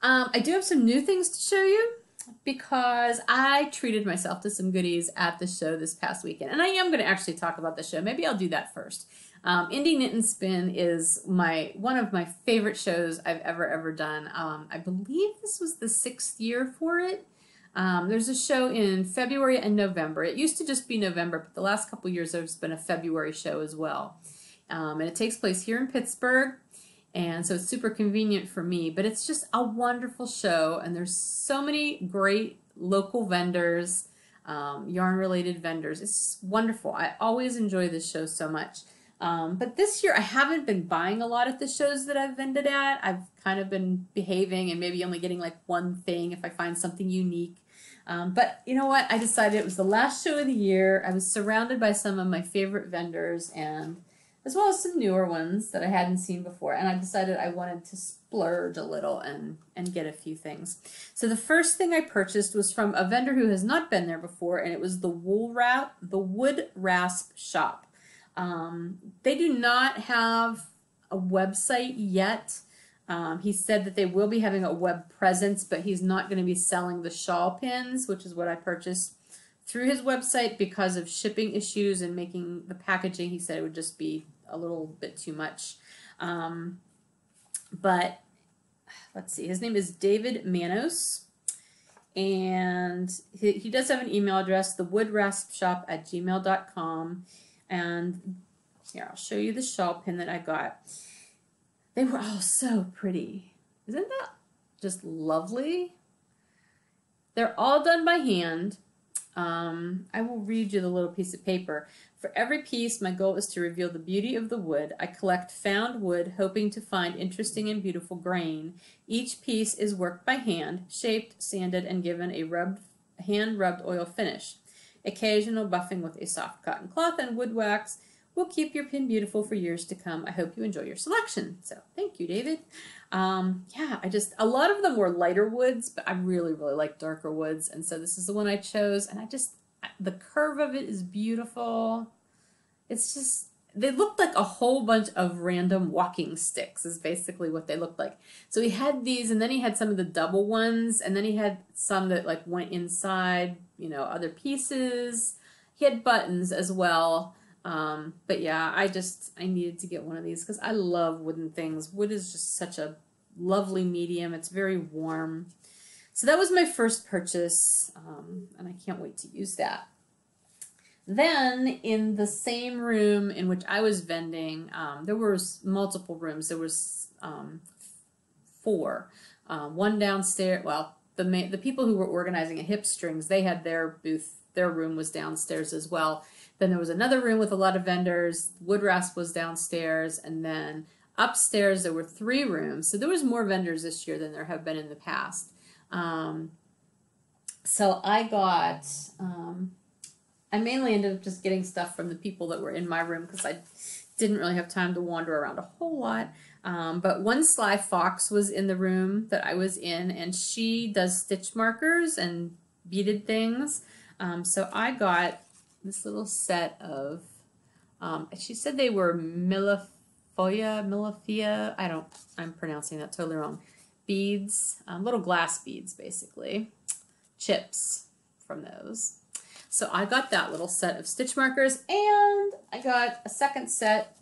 I do have some new things to show you because I treated myself to some goodies at the show this past weekend. And I am going to actually talk about the show. Maybe I'll do that first. Indie Knit and Spin is one of my favorite shows I've ever done. I believe this was the 6th year for it. There's a show in February and November. It used to just be November, but the last couple years there's been a February show as well. And it takes place here in Pittsburgh. And so it's super convenient for me, but it's just a wonderful show. And there's so many great local vendors, yarn-related vendors. It's wonderful. I always enjoy this show so much. But this year I haven't been buying a lot at the shows that I've vended at. I've kind of been behaving and maybe only getting like one thing if I find something unique. But you know what? I decided it was the last show of the year. I was surrounded by some of my favorite vendors and as well as some newer ones that I hadn't seen before. And I decided I wanted to splurge a little and get a few things. So the first thing I purchased was from a vendor who has not been there before, and it was the Wood Rasp Shop. They do not have a website yet. He said that they will be having a web presence, but he's not going to be selling the shawl pins, which is what I purchased through his website because of shipping issues and making the packaging. He said it would just be a little bit too much. But let's see, his name is David Manos, and he does have an email address, thewoodraspshop@gmail.com. And here, I'll show you the shawl pin that I got. They were all so pretty. Isn't that just lovely? They're all done by hand. I will read you the little piece of paper. For every piece, my goal is to reveal the beauty of the wood. I collect found wood, hoping to find interesting and beautiful grain. Each piece is worked by hand, shaped, sanded, and given a hand-rubbed oil finish. Occasional buffing with a soft cotton cloth and wood wax will keep your pin beautiful for years to come. I hope you enjoy your selection. So thank you, David. Yeah, a lot of them were lighter woods, but I really like darker woods. And so this is the one I chose. And the curve of it is beautiful. It's just, they looked like a whole bunch of random walking sticks is basically what they looked like. So he had these, and then he had some of the double ones, and then he had some that like went inside, you know, other pieces. He had buttons as well. But yeah, I needed to get one of these because I love wooden things. Wood is just such a lovely medium. It's very warm. So that was my first purchase, and I can't wait to use that. Then in the same room in which I was vending, there was multiple rooms. There was 4. One downstairs. Well, the people who were organizing at Hip Strings, they had their booth. Their room was downstairs as well. Then there was another room with a lot of vendors. Wood Rasp was downstairs, and then upstairs there were 3 rooms. So there was more vendors this year than there have been in the past. So I got, I mainly ended up just getting stuff from the people that were in my room because I didn't really have time to wander around a whole lot. But one Sly Fox was in the room that I was in, and she does stitch markers and beaded things. So I got this little set of, she said they were millefia, I'm pronouncing that totally wrong, beads, little glass beads basically, chips from those. So I got that little set of stitch markers, and I got a second set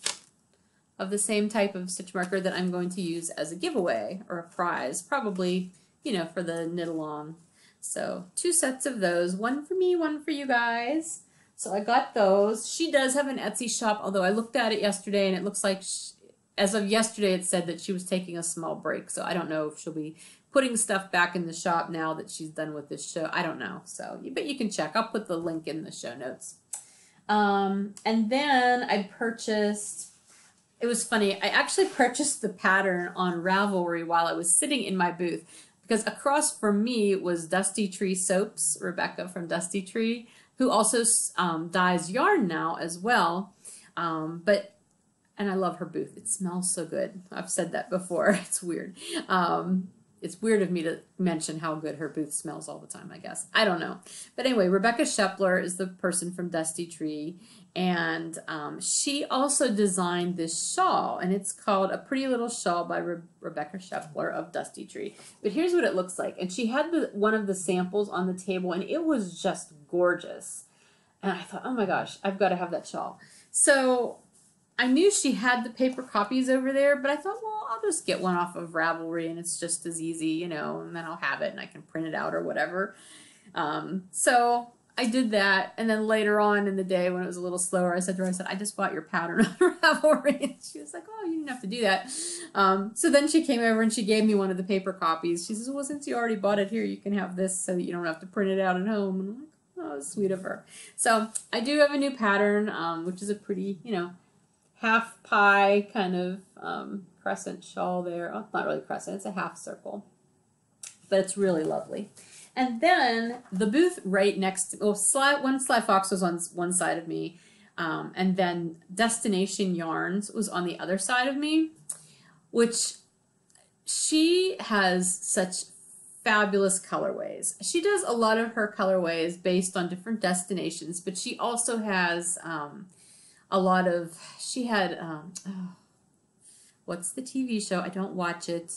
of the same type of stitch marker that I'm going to use as a giveaway or a prize, probably, you know, for the knit along. So 2 sets of those, one for me, one for you guys. So I got those. She does have an Etsy shop, although I looked at it yesterday and it looks like as of yesterday, it said that she was taking a small break. So I don't know if she'll be putting stuff back in the shop now that she's done with this show. I don't know. So, but you can check. I'll put the link in the show notes. And then I purchased, it was funny, I actually purchased the pattern on Ravelry while I was sitting in my booth, because across from me was Dusty Tree Soaps, Rebecca from Dusty Tree, who also dyes yarn now as well. And I love her booth. It smells so good. I've said that before. It's weird. It's weird of me to mention how good her booth smells all the time, I guess. I don't know. But anyway, Rebecca Shepler is the person from Dusty Tree. And she also designed this shawl. And it's called A Pretty Little Shawl by Rebecca Shepler of Dusty Tree. But here's what it looks like. And she had one of the samples on the table. And it was just gorgeous. And I thought, oh my gosh, I've got to have that shawl. So I knew she had the paper copies over there, but I thought, well, I'll just get one off of Ravelry, and it's just as easy, you know, and then I'll have it and I can print it out or whatever. So I did that, and then later on in the day when it was a little slower, I said to her, I just bought your pattern on Ravelry, and she was like, oh, you didn't have to do that. So then she came over and she gave me one of the paper copies. She says, well, since you already bought it here, you can have this so that you don't have to print it out at home. And I'm like, oh, sweet of her. So I do have a new pattern, which is a pretty, you know, half pie kind of crescent shawl there. Oh, it's not really crescent, it's a half circle. But it's really lovely. And then the booth right next to, well, one Sly Fox was on one side of me, and then Destination Yarns was on the other side of me, which she has such fabulous colorways. She does a lot of her colorways based on different destinations, but she also has a lot of, she had, what's the TV show? I don't watch it.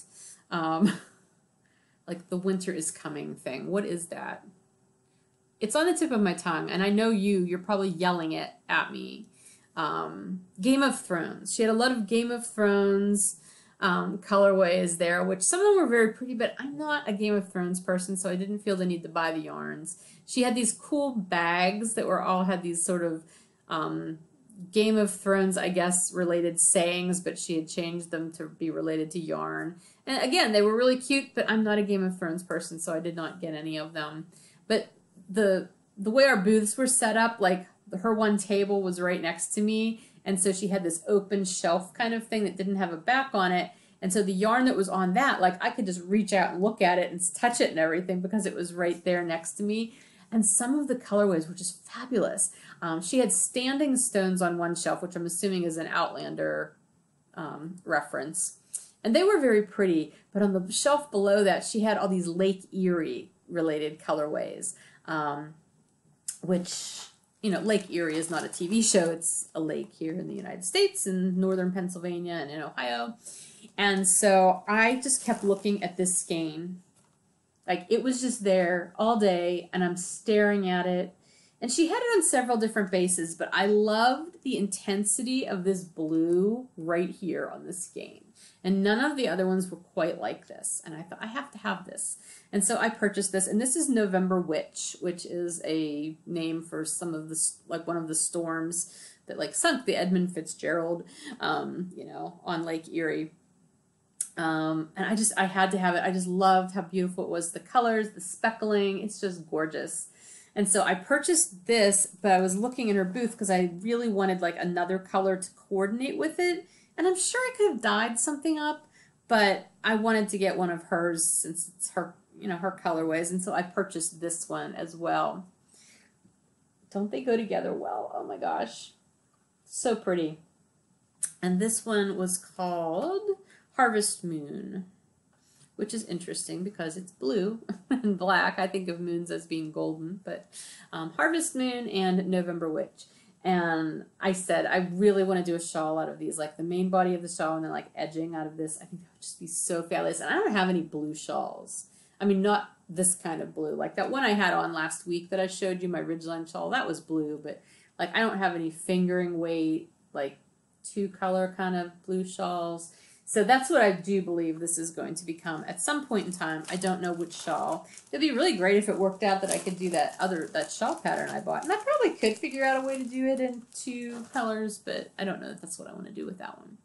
Like the Winter is Coming thing. What is that? It's on the tip of my tongue, and I know you're probably yelling it at me. Game of Thrones. She had a lot of Game of Thrones colorways there, which some of them were very pretty, but I'm not a Game of Thrones person, so I didn't feel the need to buy the yarns. She had these cool bags that had these sort of Game of Thrones, I guess, related sayings, but she had changed them to be related to yarn. And again, they were really cute, but I'm not a Game of Thrones person, so I did not get any of them. But the way our booths were set up, like her one table was right next to me, and so she had this open shelf kind of thing that didn't have a back on it. And so the yarn that was on that, like I could just reach out and look at it and touch it and everything because it was right there next to me. And some of the colorways were just fabulous. She had Standing Stones on one shelf, which I'm assuming is an Outlander reference. And they were very pretty. But on the shelf below that, she had all these Lake Erie related colorways, which, you know, Lake Erie is not a TV show. It's a lake here in the United States, in northern Pennsylvania and in Ohio. And so I just kept looking at this skein. Like, it was just there all day, and I'm staring at it. And she had it on several different bases, but I loved the intensity of this blue right here on the skein. And none of the other ones were quite like this. And I thought, I have to have this. And so I purchased this. And this is November Witch, which is a name for some of the, like one of the storms that like sunk the Edmund Fitzgerald, you know, on Lake Erie. And I had to have it. I just loved how beautiful it was. The colors, the speckling, it's just gorgeous. And so I purchased this, but I was looking in her booth because I really wanted like another color to coordinate with it. And I'm sure I could have dyed something up, but I wanted to get one of hers since it's her, you know, her colorways. And so I purchased this one as well. Don't they go together well? Oh my gosh. So pretty. And this one was called Harvest Moon, which is interesting because it's blue and black. I think of moons as being golden, but Harvest Moon and November Witch. And I said, I really want to do a shawl out of these, like the main body of the shawl and then like edging out of this. I think that would just be so fabulous. And I don't have any blue shawls. I mean, not this kind of blue. Like that one I had on last week that I showed you, my Ridgeline shawl, that was blue. But like I don't have any fingering weight, like 2-color kind of blue shawls. So that's what I do believe this is going to become at some point in time. I don't know which shawl. It'd be really great if it worked out that I could do that shawl pattern I bought. And I probably could figure out a way to do it in 2 colors, but I don't know if that's what I want to do with that one.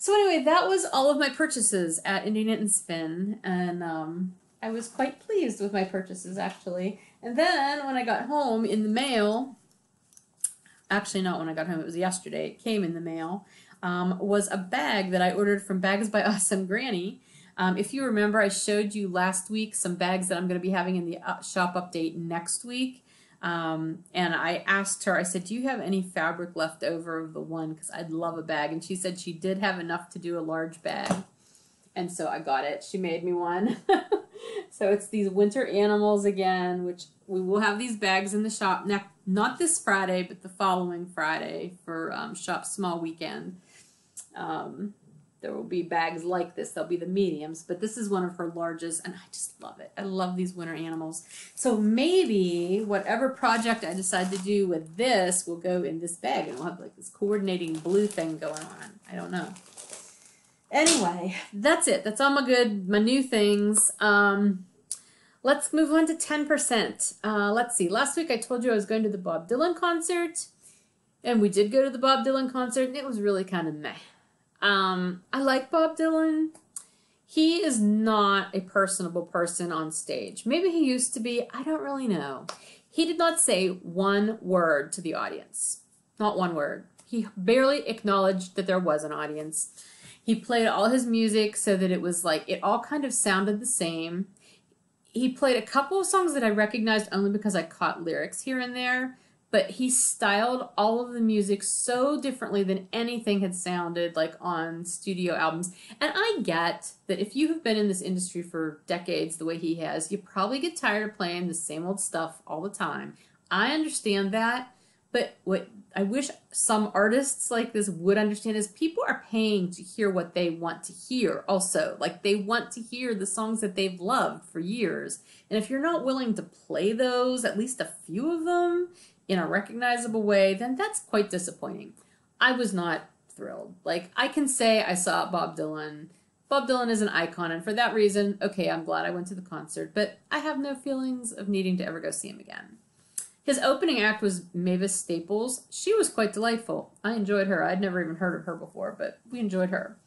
So anyway, that was all of my purchases at Indie Knit and Spin, and I was quite pleased with my purchases, actually. And then when I got home in the mail, actually not when I got home, it was yesterday, it came in the mail, was a bag that I ordered from Bags by Awesome Granny. If you remember, I showed you last week some bags that I'm going to be having in the shop update next week. And I asked her, I said, do you have any fabric left over of the one? Because I'd love a bag. And she said she did have enough to do a large bag. And so I got it. She made me one. So it's these winter animals again, which we will have these bags in the shop not this Friday, but the following Friday for Shop Small Weekend. There will be bags like this. They'll be the mediums, but this is one of her largest, and I just love it. I love these winter animals. So maybe whatever project I decide to do with this will go in this bag, and we'll have like this coordinating blue thing going on. I don't know. Anyway, that's it. That's all my new things. Let's move on to 10%. Let's see. Last week I told you I was going to the Bob Dylan concert, and we did go to the Bob Dylan concert, and it was really kind of meh. I like Bob Dylan. He is not a personable person on stage. Maybe he used to be. I don't really know. He did not say one word to the audience. Not one word. He barely acknowledged that there was an audience. He played all his music so that it was like, it all kind of sounded the same. He played a couple of songs that I recognized only because I caught lyrics here and there. But he styled all of the music so differently than anything had sounded like on studio albums. And I get that if you have been in this industry for decades the way he has, you probably get tired of playing the same old stuff all the time. I understand that, but what I wish some artists like this would understand is people are paying to hear what they want to hear also. Like they want to hear the songs that they've loved for years. And if you're not willing to play those, at least a few of them, in a recognizable way, then that's quite disappointing. I was not thrilled. Like, I can say I saw Bob Dylan. Bob Dylan is an icon, and for that reason, okay, I'm glad I went to the concert, but I have no feelings of needing to ever go see him again. His opening act was Mavis Staples. She was quite delightful. I enjoyed her. I'd never even heard of her before, but we enjoyed her.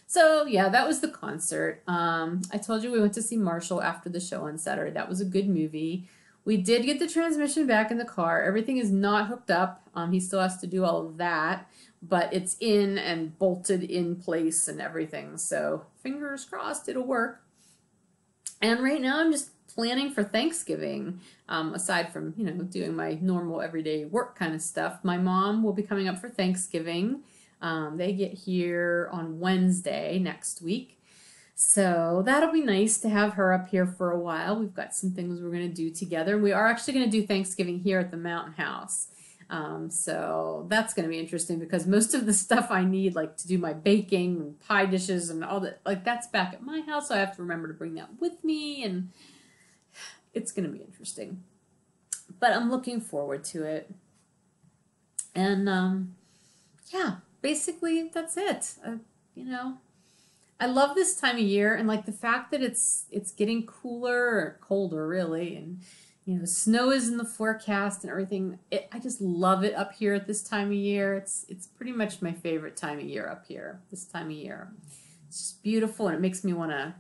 So, yeah, that was the concert. I told you we went to see Marshall after the show on Saturday. That was a good movie. We did get the transmission back in the car. Everything is not hooked up. He still has to do all of that, but it's in and bolted in place and everything. So fingers crossed it'll work. And right now I'm just planning for Thanksgiving. Aside from, you know, doing my normal everyday work kind of stuff, my mom will be coming up for Thanksgiving. They get here on Wednesday next week. So that'll be nice to have her up here for a while. We've got some things we're going to do together. We are actually going to do Thanksgiving here at the Mountain House. So that's going to be interesting because most of the stuff I need, like to do my baking and pie dishes and all that, like that's back at my house. So I have to remember to bring that with me, and it's going to be interesting. But I'm looking forward to it. And yeah, basically that's it. You know. I love this time of year, and like the fact that it's getting cooler or colder really, and you know snow is in the forecast and everything. I just love it up here at this time of year. It's pretty much my favorite time of year up here. This time of year, it's just beautiful, and it makes me want to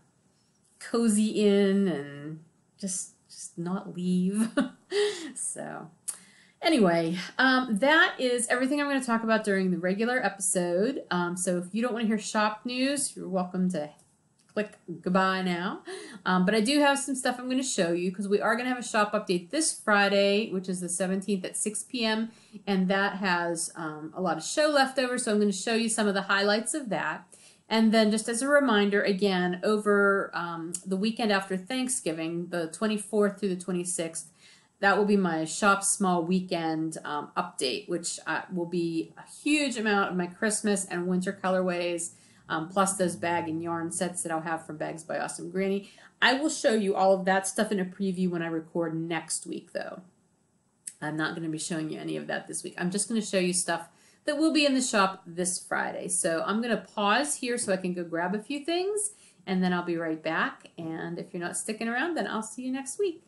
cozy in and just not leave. So. Anyway, that is everything I'm going to talk about during the regular episode. So if you don't want to hear shop news, you're welcome to click goodbye now. But I do have some stuff I'm going to show you because we are going to have a shop update this Friday, which is the 17th at 6 p.m. And that has a lot of show left over. So I'm going to show you some of the highlights of that. And then just as a reminder, again, over the weekend after Thanksgiving, the 24th through the 26th, that will be my Shop Small Weekend update, which will be a huge amount of my Christmas and winter colorways, plus those bag and yarn sets that I'll have from Bags by Awesome Granny. I will show you all of that stuff in a preview when I record next week, though. I'm not going to be showing you any of that this week. I'm just going to show you stuff that will be in the shop this Friday. So I'm going to pause here so I can go grab a few things, and then I'll be right back. And if you're not sticking around, then I'll see you next week.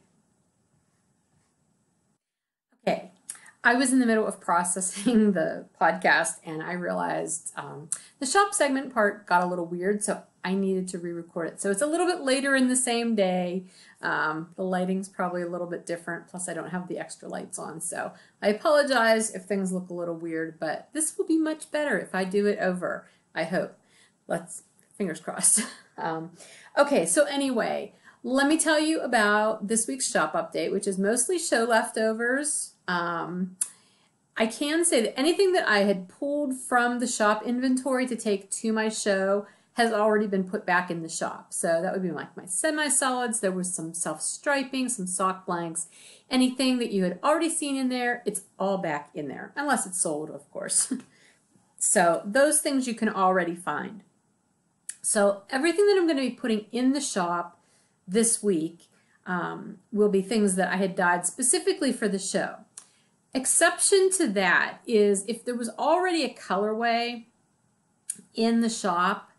Okay, I was in the middle of processing the podcast and I realized the shop segment part got a little weird, so I needed to re-record it. So it's a little bit later in the same day. The lighting's probably a little bit different, plus I don't have the extra lights on, so I apologize if things look a little weird, but this will be much better if I do it over, I hope. Fingers crossed. Okay, so anyway, let me tell you about this week's shop update, which is mostly show leftovers. I can say that anything that I had pulled from the shop inventory to take to my show has already been put back in the shop. So that would be like my semi-solids. There was some self-striping, some sock blanks. Anything that you had already seen in there, it's all back in there, unless it's sold, of course. So those things you can already find. So everything that I'm going to be putting in the shop this week will be things that I had dyed specifically for the show. Exception to that is if there was already a colorway in the shop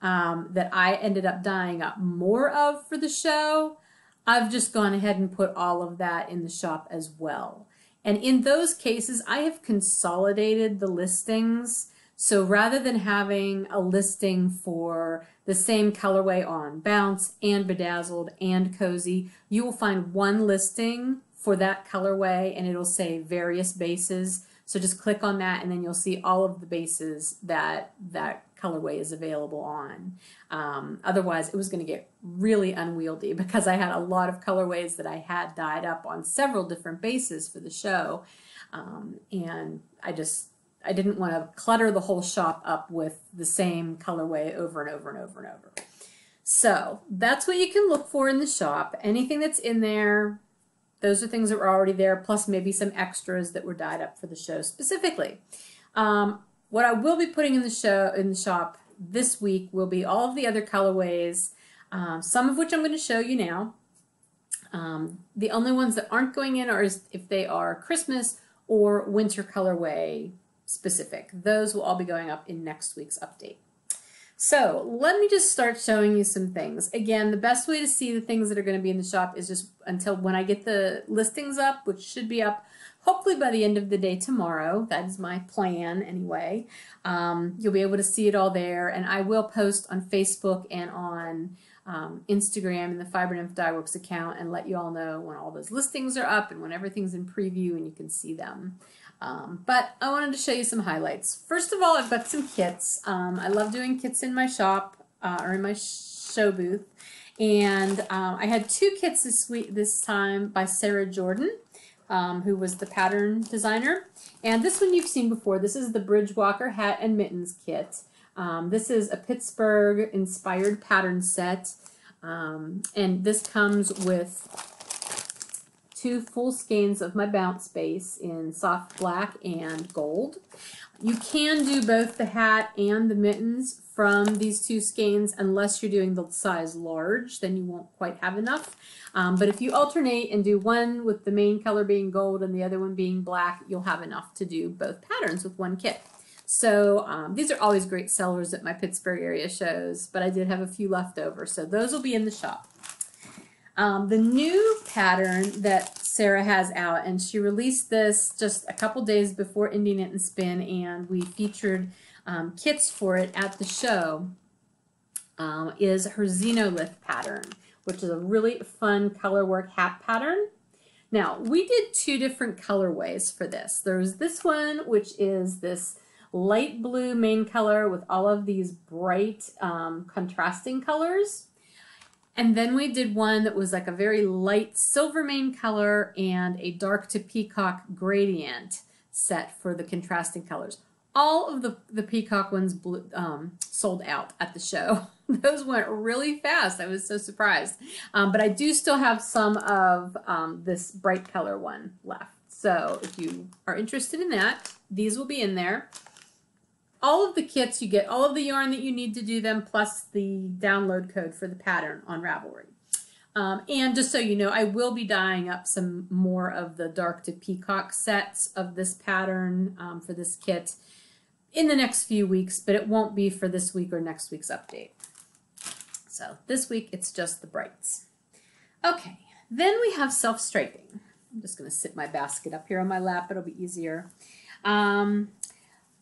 that I ended up dyeing up more of for the show, I've just gone ahead and put all of that in the shop as well. And in those cases, I have consolidated the listings. So rather than having a listing for the same colorway on Bounce and Bedazzled and Cozy, you will find one listing for that colorway and it'll say various bases. So just click on that and then you'll see all of the bases that that colorway is available on. Otherwise it was going to get really unwieldy because I had a lot of colorways that I had dyed up on several different bases for the show. And I didn't want to clutter the whole shop up with the same colorway over and over and over and over. So that's what you can look for in the shop. Anything that's in there, those are things that were already there, plus maybe some extras that were dyed up for the show specifically. What I will be putting in the shop this week will be all of the other colorways, some of which I'm going to show you now. The only ones that aren't going in are if they are Christmas or winter colorway specific. Those will all be going up in next week's update. So let me just start showing you some things. Again, the best way to see the things that are going to be in the shop is just until when I get the listings up, which should be up hopefully by the end of the day tomorrow. That is my plan anyway. You'll be able to see it all there, and I will post on Facebook and on Instagram in the Fiber Nymph Dye Works account and let you all know when all those listings are up and when everything's in preview and you can see them. But I wanted to show you some highlights. First of all, I've got some kits. I love doing kits in my shop or in my show booth. And I had two kits this time by Sarah Jordan, who was the pattern designer. And this one you've seen before. This is the Bridgewalker Hat and Mittens kit. This is a Pittsburgh-inspired pattern set. And this comes with 2 full skeins of my Bounce base in soft black and gold. You can do both the hat and the mittens from these 2 skeins unless you're doing the size large, then you won't quite have enough. But if you alternate and do one with the main color being gold and the other one being black, you'll have enough to do both patterns with one kit. So these are always great sellers at my Pittsburgh area shows, but I did have a few left over, so those will be in the shop. The new pattern that Sarah has out, and she released this just a couple days before Indie Knit and Spin, and we featured kits for it at the show, is her Xenolith pattern, which is a really fun color work hat pattern. Now, we did 2 different colorways for this. There's this one, which is this light blue main color with all of these bright contrasting colors. And then we did one that was like a very light silver main color and a dark to peacock gradient set for the contrasting colors. All of the peacock ones sold out at the show. Those went really fast. I was so surprised. But I do still have some of this bright color one left. So if you are interested in that, these will be in there. All of the kits, you get all of the yarn that you need to do them, plus the download code for the pattern on Ravelry. And just so you know, I will be dyeing up some more of the dark to peacock sets of this pattern for this kit in the next few weeks, but it won't be for this week or next week's update. So this week, it's just the brights. Okay, then we have self-striping. I'm just going to sit my basket up here on my lap. It'll be easier.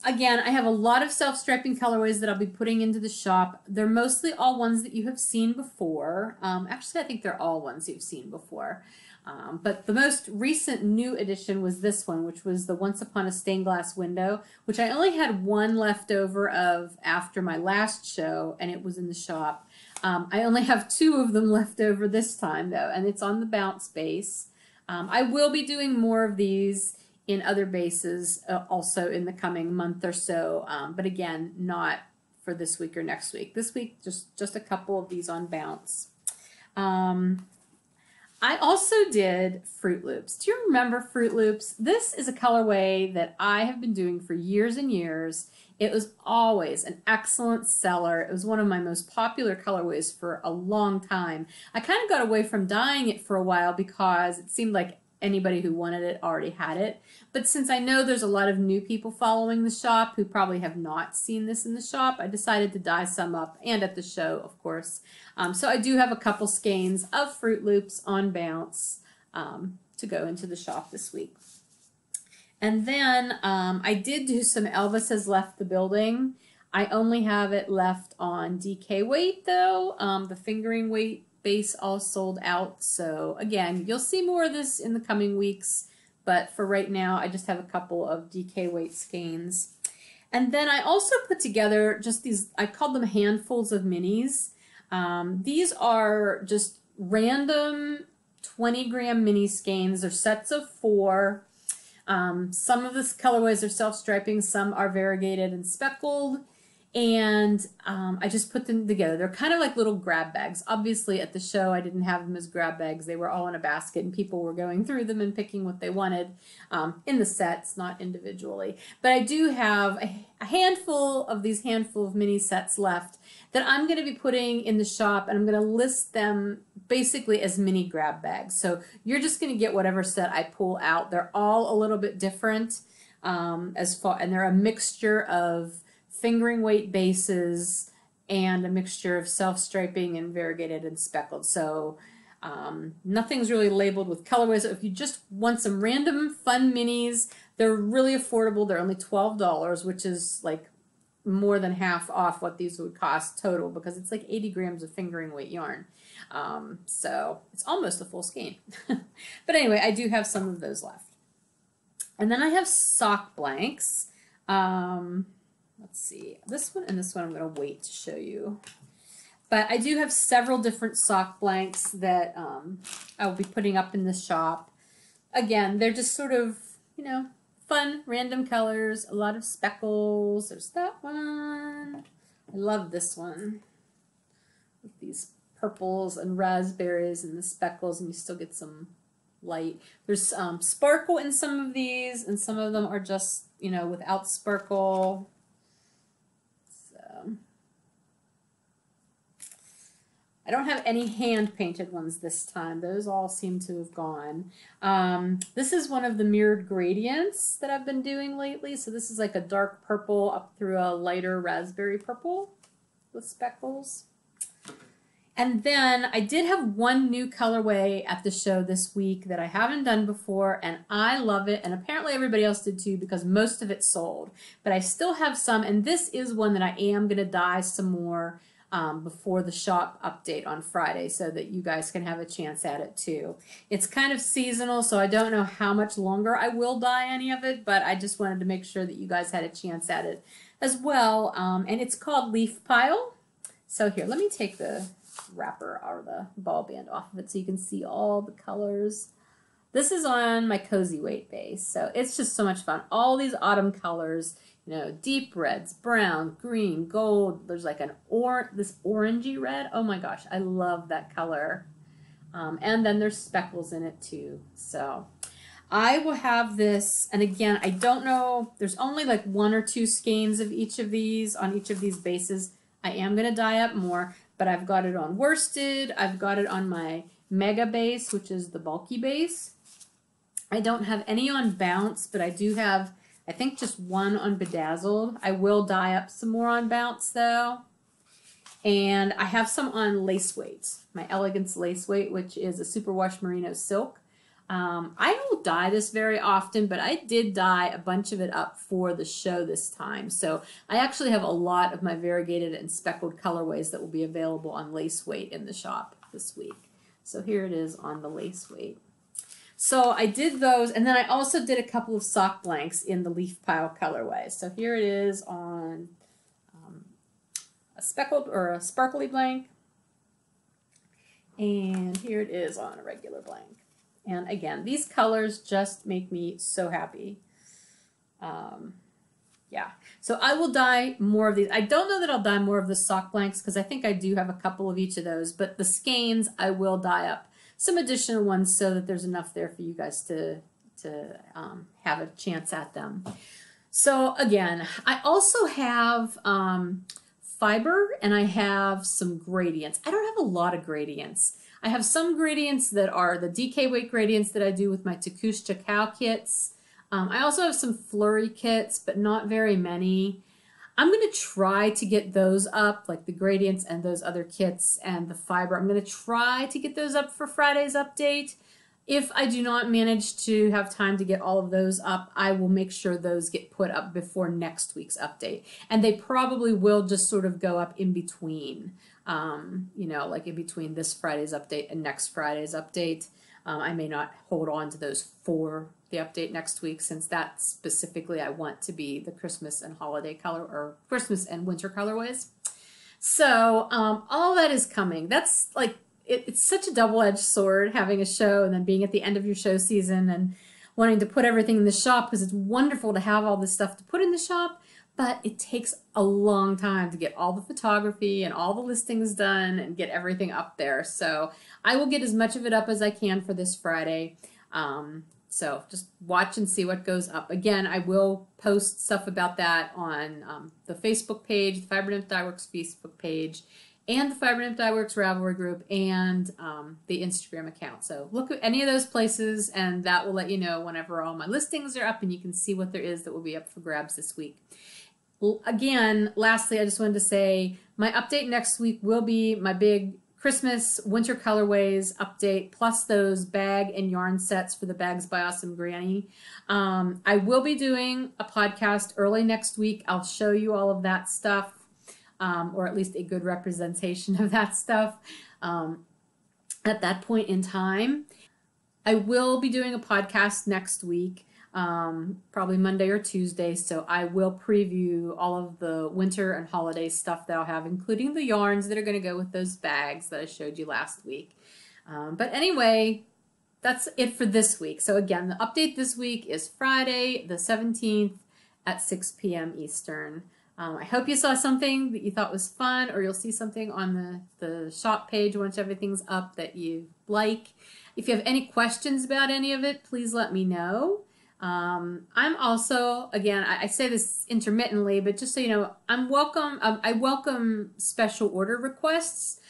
Again, I have a lot of self-striping colorways that I'll be putting into the shop. They're mostly all ones that you have seen before. Actually, I think they're all ones you've seen before. But the most recent new addition was this one, which was the Once Upon a Stained Glass Window, which I only had one left over of after my last show, and it was in the shop. I only have 2 of them left over this time, though, and it's on the bounce base. I will be doing more of these in other bases also in the coming month or so, but again, not for this week or next week. This week, just a couple of these on bounce. I also did Fruit Loops. Do you remember Fruit Loops? This is a colorway that I have been doing for years and years. It was always an excellent seller. It was one of my most popular colorways for a long time. I kind of got away from dyeing it for a while because it seemed like anybody who wanted it already had it. But since I know there's a lot of new people following the shop who probably have not seen this in the shop, I decided to dye some up, and at the show, of course. So I do have a couple skeins of Fruit Loops on bounce to go into the shop this week. And then I did do some Elvis Has Left the Building. I only have it left on DK weight, though. The fingering weight base all sold out. So again, you'll see more of this in the coming weeks, but for right now, I just have a couple of DK weight skeins. And then I also put together just these, I called them handfuls of minis. These are just random 20-gram mini skeins. They're sets of 4. Some of the colorways are self-striping, some are variegated and speckled. And I just put them together. They're kind of like little grab bags. Obviously, at the show, I didn't have them as grab bags. They were all in a basket, and people were going through them and picking what they wanted in the sets, not individually. But I do have a handful of these handful of mini sets left that I'm going to be putting in the shop, and I'm going to list them basically as mini grab bags. So you're just going to get whatever set I pull out. They're all a little bit different and they're a mixture of fingering weight bases and a mixture of self-striping and variegated and speckled. So nothing's really labeled with colorways. If you just want some random fun minis, they're really affordable. They're only $12, which is like more than half off what these would cost total, because it's like 80 grams of fingering weight yarn. So it's almost a full skein. But anyway, I do have some of those left. And then I have sock blanks. Let's see, this one and this one I'm going to wait to show you. But I do have several different sock blanks that I will be putting up in the shop. Again, they're just sort of, you know, fun, random colors, a lot of speckles. There's that one. I love this one with these purples and raspberries and the speckles, and you still get some light. There's sparkle in some of these, and some of them are just, you know, without sparkle. I don't have any hand-painted ones this time. Those all seem to have gone. This is one of the mirrored gradients that I've been doing lately. So this is like a dark purple up through a lighter raspberry purple with speckles. And then I did have one new colorway at the show this week that I haven't done before, and I love it, and apparently everybody else did too, because most of it sold. But I still have some, and this is one that I am going to dye some more before the shop update on Friday, so that you guys can have a chance at it too. It's kind of seasonal, so I don't know how much longer I will dye any of it, but I just wanted to make sure that you guys had a chance at it as well. And it's called Leaf Pile. So here, let me take the wrapper or the ball band off of it so you can see all the colors. This is on my cozy weight base, so it's just so much fun. All these autumn colors, you know, deep reds, brown, green, gold. There's like this orangey red. Oh my gosh, I love that color. And then there's speckles in it too. So I will have this, and again, I don't know, there's only like 1 or 2 skeins of each of these on each of these bases. I am going to dye up more, but I've got it on worsted. I've got it on my mega base, which is the bulky base. I don't have any on bounce, but I do have, I think, just 1 on bedazzled. I will dye up some more on bounce though. And I have some on lace weight, my Elegance lace weight, which is a superwash merino silk. I don't dye this very often, but I did dye a bunch of it up for the show this time. So I actually have a lot of my variegated and speckled colorways that will be available on lace weight in the shop this week. So here it is on the lace weight. So I did those, and then I also did a couple of sock blanks in the leaf pile colorway. So here it is on a speckled or a sparkly blank, and here it is on a regular blank. And again, these colors just make me so happy. Yeah, so I will dye more of these. I don't know that I'll dye more of the sock blanks because I think I do have a couple of each of those, but the skeins I will dye up some additional ones so that there's enough there for you guys to have a chance at them. So again, I also have fiber and I have some gradients. I don't have a lot of gradients. I have some gradients that are the DK weight gradients that I do with my Takushcha KAL kits. I also have some flurry kits, but not very many. I'm going to try to get those up, like the gradients and those other kits and the fiber. I'm going to try to get those up for Friday's update. If I do not manage to have time to get all of those up, I will make sure those get put up before next week's update. And they probably will just sort of go up in between, you know, like in between this Friday's update and next Friday's update. I may not hold on to those for the update next week, since that specifically I want to be the Christmas and holiday color, or Christmas and winter colorways. So all that is coming. That's like, it's such a double-edged sword having a show and then being at the end of your show season and wanting to put everything in the shop, because it's wonderful to have all this stuff to put in the shop, but it takes a long time to get all the photography and all the listings done and get everything up there. So I will get as much of it up as I can for this Friday. So just watch and see what goes up. Again, I will post stuff about that on the Facebook page, the Fiber Nymph Dye Works Facebook page, and the Fiber Nymph Dye Works Ravelry group, and the Instagram account. So look at any of those places, and that will let you know whenever all my listings are up, and you can see what there is that will be up for grabs this week. Again, lastly, I just wanted to say my update next week will be my big Christmas winter colorways update, plus those bag and yarn sets for the Bags by Awesome Granny. I will be doing a podcast early next week. I'll show you all of that stuff, or at least a good representation of that stuff at that point in time. I will be doing a podcast next week, probably Monday or Tuesday, so I will preview all of the winter and holiday stuff that I'll have, including the yarns that are going to go with those bags that I showed you last week. But anyway, that's it for this week. So again, the update this week is Friday the 17th at 6 p.m. Eastern. I hope you saw something that you thought was fun, or you'll see something on the shop page once everything's up that you like. If you have any questions about any of it, please let me know. I'm also, again, I say this intermittently, but just so you know, I welcome special order requests.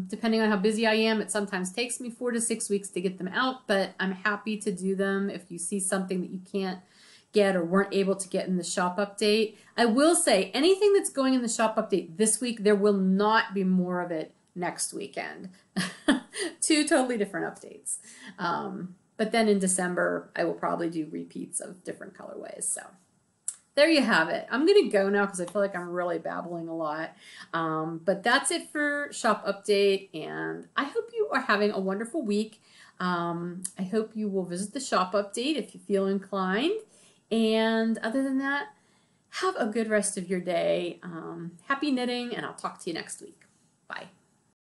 Depending on how busy I am, it sometimes takes me 4 to 6 weeks to get them out, but I'm happy to do them if you see something that you can't get or weren't able to get in the shop update. I will say, anything that's going in the shop update this week, there will not be more of it next weekend. 2 totally different updates. But then in December, I will probably do repeats of different colorways. So there you have it. I'm going to go now because I feel like I'm really babbling a lot. But that's it for shop update, and I hope you are having a wonderful week. I hope you will visit the shop update if you feel inclined. And other than that, have a good rest of your day. Happy knitting, and I'll talk to you next week. Bye.